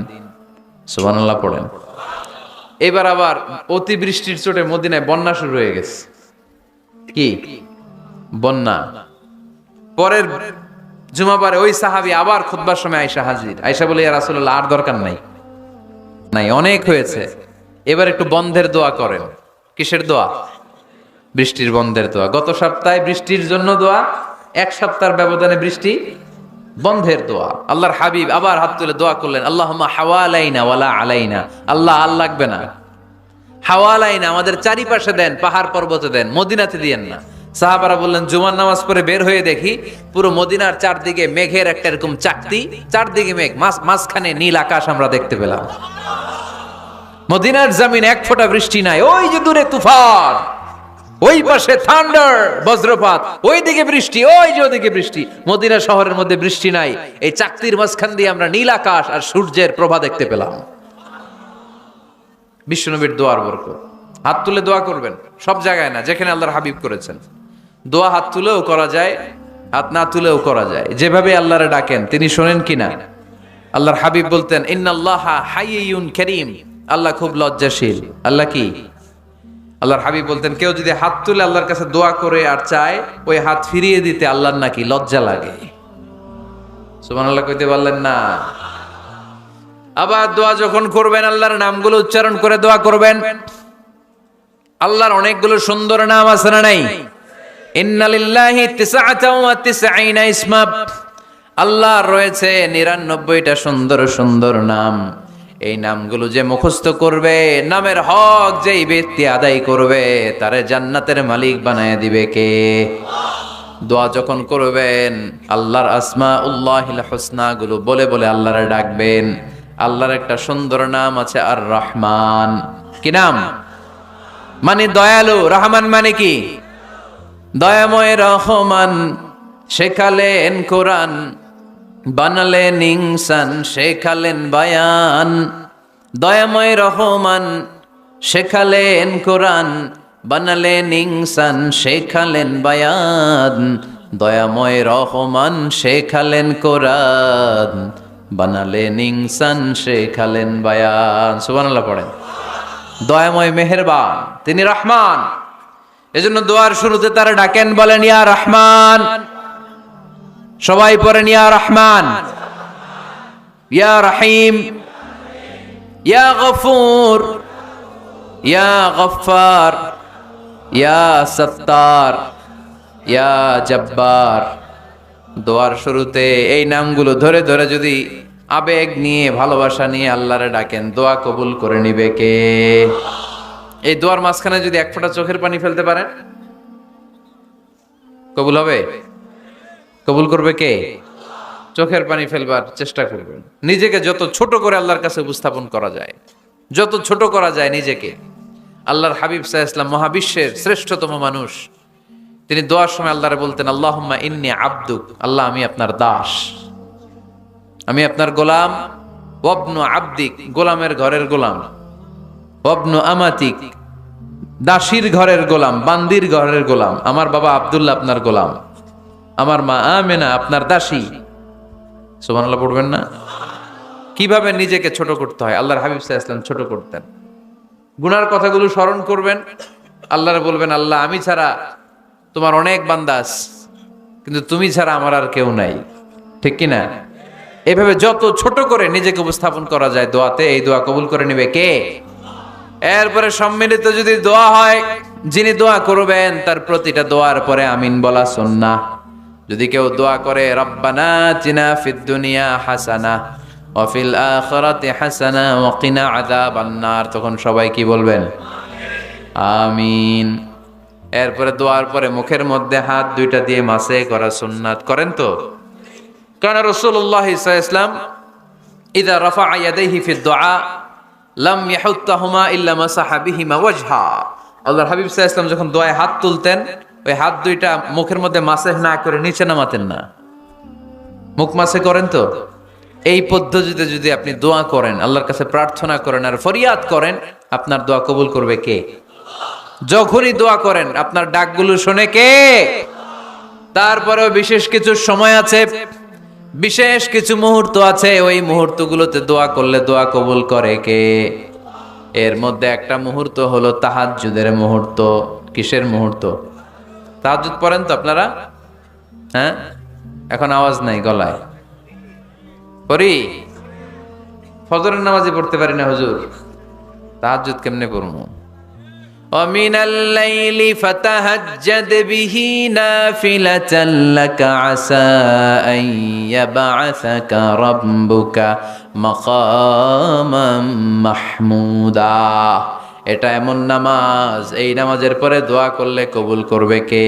সুবহানাল্লাহ পড়েন। এবার আবার অতি বৃষ্টির চোটে মদিনায় বন্যা শুরু হয়ে গেছে। কি বন্যা? পরের জুমাবারে ওই সাহাবী আবার খুতবার সময় আয়েশা হাজির। আয়েশা বলে, ইয়া রাসূলুল্লাহ, আর দরকার নাই, অনেক হয়েছে, এবার একটু বন্ধের দোয়া করেন। কিসের দোয়া? বৃষ্টির বন্ধের দোয়া। গত সপ্তাহে বৃষ্টির জন্য দোয়া, এক সপ্তাহের ব্যবধানে বৃষ্টি বন্ধের দোয়া। আল্লাহর হাবিব আবার হাত তুলে দোয়া করলেন, আল্লাহুম্মা হাওয়ালাইনা ওয়ালা আলাইনা। আল্লাহ আর লাগবে না, হাওয়ালাইনা আমাদের চারিপাশে দেন, পাহাড় পর্বতে দেন, মদিনাতে দিয়েন না। সাহাবারা বললেন, জুমার নামাজ পড়ে বের হয়ে দেখি পুরো মদিনার চারদিকে মেঘের একটা এরকম চাকতি, চারদিকে মেঘ, মাঝখানে নীল আকাশ আমরা দেখতে পেলাম। মদিনার জমিন এক ফোঁটা বৃষ্টি নাই। ওই যে দূরে তুফান, ওই পাশে থান্ডার, বজ্রপাত, ওই দিকে বৃষ্টি, ওই যে ওদিকে বৃষ্টি। মদিনা শহরের মধ্যে বৃষ্টি নাই, এই চাকতির মাঝখান দিয়ে আমরা নীল আকাশ আর সূর্যের প্রভা দেখতে পেলাম। বিশ্বনবীর দোয়ার বরকত। হাত তুলে দোয়া করবেন, সব জায়গায় না, যেখানে আল্লাহর হাবিব করেছেন। দোয়া হাত তুলেও করা যায়, হাত না তুলেও করা যায়। যেভাবে আল্লাহরে ডাকেন তিনি শোনেন কিনা। আল্লাহর হাবিব বলতেন, ইন্নাল্লাহা হাইয়ুন কারীম, আল্লাহ খুব লজ্জাশীল। আল্লাহ কি? আল্লাহর হাবিব বলতেন, কেউ যদি হাত তুলে আল্লাহর কাছে দোয়া করে আর চায়, ওই হাত ফিরিয়ে দিতে আল্লাহর নাকি লজ্জা লাগে। সুবহানাল্লাহ কইতে পারলেন না? আবার দোয়া যখন করবেন, আল্লাহর নামগুলো উচ্চারণ করে দোয়া করবেন। আল্লাহর অনেকগুলো সুন্দর নাম আছে না নাই? ইন্নালিল্লাহি 99 ইসমা, আল্লাহর রয়েছে 99টা সুন্দর সুন্দর নাম। এই নামগুলো যে মুখস্থ করবে, নামের হক যেই ব্যক্তি আদায় করবে, তারে জান্নাতের মালিক বানায় দিবে কে? দোয়া যখন করবেন, আল্লাহর আসমাউল্লাহিল হুসনা গুলো বলে বলে আল্লাহরে ডাকবেন। আল্লাহর একটা সুন্দর নাম আছে আর রহমান। কি নাম? মানে দয়ালু। রহমান মানে কি? দয়াময়। রহমান শেখালেন কোরআন, বানালেন ইনসান, শেখালেন বায়ান। দয়াময় রহমান শেখালেন কোরআন, বানালেন ইনসান, শেখালেন বায়ান। দয়াময় রহমান শেখালেন কোরআন, বানালেন ইনসান, শেখালেন বায়ান। সুবহানাল্লাহ পড়েন। দয়াময় মেহেরবান, তিনি রহমান। এজন্য দোয়ার শুরুতে তারা ডাকেন, বলেন ইয়া রহমান। সবাই পড়েন ইয়া রহমান, ইয়া রহিম, ইয়া গফুর, ইয়া গফফার, ইয়া সত্তার, ইয়া জব্বার। দোয়ার শুরুতে এই নামগুলো ধরে ধরে যদি আবেগ নিয়ে, ভালোবাসা নিয়ে আল্লাহরে ডাকেন, দোয়া কবুল করে নিবে কে? এই দোয়ার মাঝখানে যদি এক ফোঁটা চোখের পানি ফেলতে পারেন, কবুল হবে? কবুল করবে কে? চোখের পানি ফেলবার চেষ্টা করবেন। নিজেকে যত ছোট করে আল্লাহর কাছে উপস্থাপন করা যায়, যত ছোট করা যায় নিজেকে। আল্লাহর হাবিব সাল্লাল্লাহু আলাইহি ওয়াসাল্লাম মহাবিশ্বের শ্রেষ্ঠতম মানুষ, তিনি দোয়ার সময় আল্লাহরে বলতেন, আল্লাহুম্মা ইন্নী আবদুক, আল্লাহ আমি আপনার দাস, আমি আপনার গোলাম। ওয়াবনু আবদিক, গোলামের ঘরের গোলাম। ওয়াবনু আমাতিক, দাসীর ঘরের গোলাম, বান্দির ঘরের গোলাম। আমার বাবা আব্দুল্লাহ আপনার গোলাম, আমার মা আমেনা আপনার দাসী। সুবহানাল্লাহ পড়বেন না? কিভাবে নিজেকে ছোট করতে হয় আল্লাহর হাবিব সাল্লাল্লাহু আলাইহি ওয়াসাল্লাম ছোট করতেন। গুনার কথাগুলো স্মরণ করবেন, আল্লাহরে বলবেন, আল্লাহ আমি ছাড়া তোমার অনেক বান্দা আছে, কিন্তু তুমি ছাড়া আমার আর কেউ নাই, ঠিক কিনা? এভাবে যত ছোট করে নিজেকে উপস্থাপন করা যায় দোয়াতে, এই দোয়া কবুল করে নেবে কে? এরপরে সম্মিলিত যদি দোয়া হয়, যিনি দোয়া করবেন তার প্রতিটা দোয়ার পরে আমিন বলা সুন্নাহ। যদি কেউ দোয়া করে রব্বানা আতিনা ফিদ দুনিয়া হাসানাহ ওয়া ফিল আখিরাতি হাসানাহ ওয়া কিনা আযাবান নার, তখন সবাই কি বলবেন? আমিন। এরপরে দোয়ার পরে মুখের মধ্যে হাত দুইটা দিয়ে মাসে করা সুন্নাত। করেন তো? কারণ রাসূলুল্লাহ সাল্লাল্লাহু আলাইহি ওয়াসাল্লাম ইযা রাফা'a ইয়াদাইহি ফিদ দুআ লাম ইয়াহুত্তাহুমা ইল্লা মাসাহা বিহিমা ওয়াজহা। আল্লাহর হাবিব সাল্লাল্লাহু আলাইহি ওয়াসাল্লাম যখন দোয়ায় হাত তুলতেন, ওই হাত দুইটা মুখের মধ্যে মাসেহ না করে নিচে নামাতেন না। মুখ মাসে করেন তো? এই পদ্ধতিতে যদি আপনি দোয়া করেন, আল্লাহর কাছে প্রার্থনা করেন আর ফরিয়াদ করেন, আপনার দোয়া কবুল করবে কে? যখনই দোয়া করেন আপনার ডাকগুলো শোনে কে? তারপরেও বিশেষ কিছু সময় আছে, বিশেষ কিছু মুহূর্ত আছে, ওই মুহূর্তগুলোতে দোয়া করলে দোয়া কবুল করে কে? এর মধ্যে একটা মুহূর্ত হলো তাহাজ্জুদের মুহূর্ত। কিসের মুহূর্ত? তাহাজ্জুদ পড়েন তো আপনারা? হ্যাঁ, এখন আওয়াজ নাই গলায়। পড়ি? ফজরের নামাজই পড়তে পারি না হুজুর, তাহাজ্জুদ কেমনে পড়বো? ومن الليل فتهجد به نافلة لك عسى أن يبعثك ربك مقاما محمودا। এটা এমন নামাজ, এই নামাজের পরে দোয়া করলে কবুল করবে কে?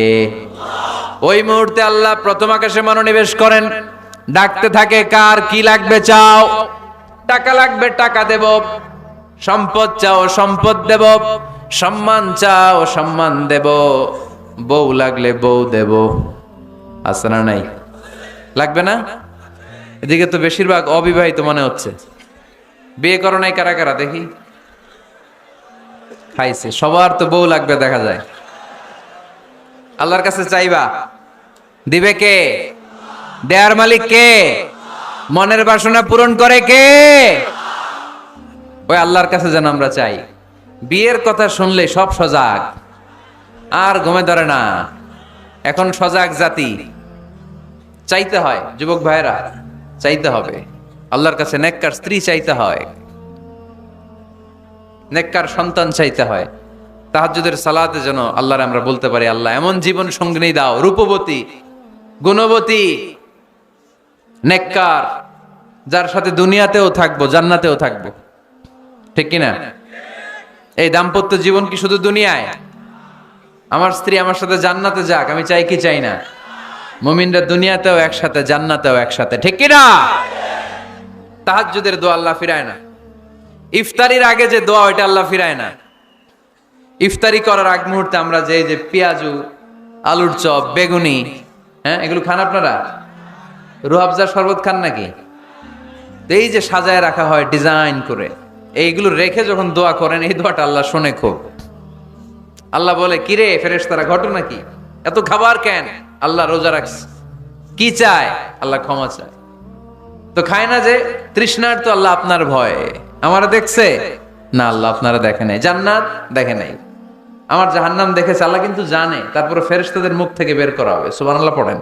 ওই মুহূর্তে আল্লাহ প্রথম আকাশে মনোনিবেশ করেন, ডাকতে থাকে কার কি লাগবে চাও। টাকা লাগবে টাকা দেব, সম্পদ চাও সম্পদ দেব, সম্মান চাও সম্মান দেব, বউ লাগলে বউ দেব। আছে না নাই? লাগবে না? এদিকে তো বেশিরভাগ অবিবাহিত মনে হচ্ছে। বিয়ে করো নাই কারা কারা দেখি? খাইছে। সবার তো বউ লাগবে দেখা যায়। আল্লাহর কাছে চাইবা, দিবে কে? দেয়ার মালিক কে? মনের বাসনা পূরণ করে কে? ওই আল্লাহর কাছে যেন আমরা চাই। বিয়ের কথা শুনলে সব সজাগ, আর ঘুমে ধরে না। এখন সজাগ জাতি, চাইতে হয়। যুবক ভাইরা চাইতে হবে আল্লাহর কাছে, নেককার স্ত্রী চাইতে হয়, নেককার সন্তান চাইতে হয়। তাহাজ্জুদের সালাতে যেন আল্লাহর আমরা বলতে পারি, আল্লাহ এমন জীবন সঙ্গিনী দাও, রূপবতী গুণবতী নেককার, যার সাথে দুনিয়াতেও থাকবো জান্নাতেও থাকবো, ঠিক কিনা? এই দাম্পত্য জীবন কি শুধু দুনিয়ায়? আমার স্ত্রী আমার সাথে জান্নাতে যাক, আমি চাই কি চাই না? মুমিনরা দুনিয়াতেও একসাথে জান্নাতেও একসাথে, ঠিক কিনা? তাহাজ্জুদের দোয়া আল্লাহ ফিরায় না। ইফতারির আগে যে দোয়া, ওইটা আল্লাহ ফিরায় না। ইফতারি করার আগ মুহূর্তে আমরা যে পেঁয়াজু, আলুর চপ, বেগুনি, হ্যাঁ এগুলো খান আপনারা? রুহাবজার শরবত খান নাকি? এই যে সাজায় রাখা হয় ডিজাইন করে, এইগুলো রেখে যখন দোয়া করেন, এই দোয়াটা আল্লাহ শোনে খুব। আল্লাহ বলে, কিরে ফেরেশতারা ঘটনা কি, এত খাবার কেন? আল্লাহ রোজা রাখছে। কি চায়? আল্লাহ ক্ষমা চায়। তো খায় না যে তৃষ্ণার, তো আল্লাহ আপনার ভয়ে। আমারা দেখছে না? আল্লাহ আপনারা দেখে নাই। জান্নাত দেখে নাই, আমার জাহান্নাম দেখেছে আল্লাহ কিন্তু জানে। তারপরে ফেরেশতাদের মুখ থেকে বের করা হবে। সুবহানাল্লাহ পড়েন।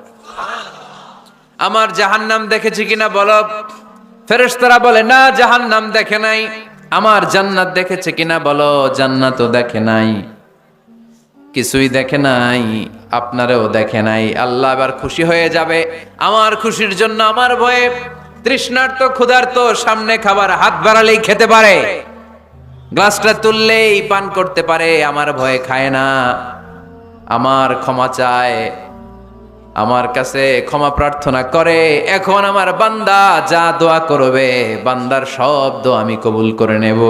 আমার জাহান্নাম দেখেছি কিনা বলো? ফেরেশতারা বলে না, জাহান্নাম দেখে নাই। আমার জান্নাত দেখেছে কিনা বলো? জান্নাতও দেখে নাই, কিছুই দেখে নাই, আপনারও দেখে নাই। আল্লাহ এবার খুশি হয়ে যাবে। আমার খুশির জন্য আমার ভয়ে তৃষ্ণার্ত ক্ষুধার্ত সামনে খাবার হাত বাড়ালেই খেতে পারে, গ্লাসটা তুললেই পান করতে পারে, আমার ভয়ে খায় না। আমার ক্ষমা চায়, আমার কাছে ক্ষমা প্রার্থনা করে। এখন আমার বান্দা যা দোয়া করবে, বান্দার সব দোয়া আমি কবুল করে নেব।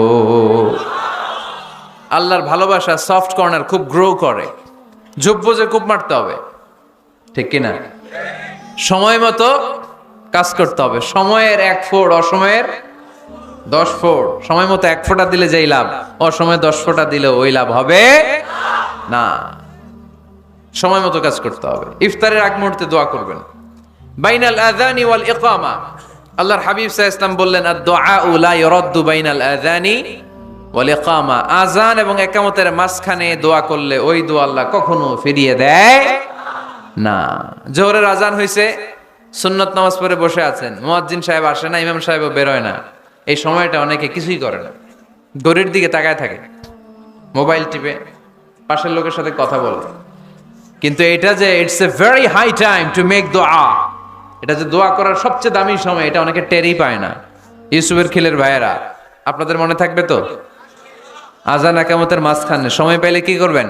আল্লাহর ভালোবাসা সফট কর্নার খুব গ্রো করে, ঝুপবো যে খুব মারতে হবে, ঠিক কিনা? সময় মতো কাজ করতে হবে। সময়ের 1 ফোঁট, অসময়ের 10 ফোঁট। সময় মতো 1 ফোঁটা দিলে যেই লাভ, অসময়ে 10 ফোঁটা দিলে ওই লাভ হবে না। সময় মতো কাজ করতে হবে। ইফতারের আগ মুহূর্তে দোয়া করবেন। বাইনাল আযানি ওয়াল ইকামা, আল্লাহর হাবিব সাল্লাল্লাহু আলাইহি ওয়াসাল্লাম বললেন, আদ-দুআউ লা ইউরাদ্দু বাইনাল আযানি ওয়াল ইকামা, আযান এবং ইকামতের মাঝখানে দোয়া করলে ওই দোয়া আল্লাহ কখনো ফিরিয়ে দেয় না। জোহরের আজান হইছে, সুন্নত নামাজ পড়ে বসে আছেন, মুয়াজ্জিন সাহেব আসে না, ইমাম সাহেবও বেরোয় না, এই সময়টা অনেকে কিছুই করে না, ঘড়ির দিকে তাকায় থাকে, মোবাইল টিপে, পাশের লোকের সাথে কথা বলে। কিন্তু এটা যে it's a very high time to make দোয়া, এটা যে দোয়া করার সবচেয়ে দামি সময়, এটা অনেকে টেরই পায় না। ইউসুফের খিলের ভাইয়েরা, আপনাদের মনে থাকবে তো, আজান একামতের মাঝখানে সময় পাইলে কি করবেন?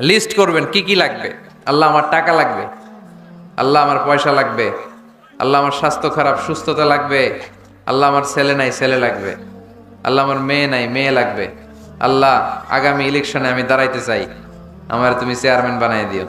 লিস্ট করবেন কি কি লাগবে। আল্লাহ আমার টাকা লাগবে, আল্লাহ আমার পয়সা লাগবে, আল্লাহ আমার স্বাস্থ্য খারাপ সুস্থতা লাগবে, আল্লাহ আমার ছেলে নাই ছেলে লাগবে, আল্লাহ আমার মেয়ে নাই মেয়ে লাগবে, আল্লাহ আগামী ইলেকশনে আমি দাঁড়াইতে চাই, আমার তুমি চেয়ারম্যান বানাই দিও।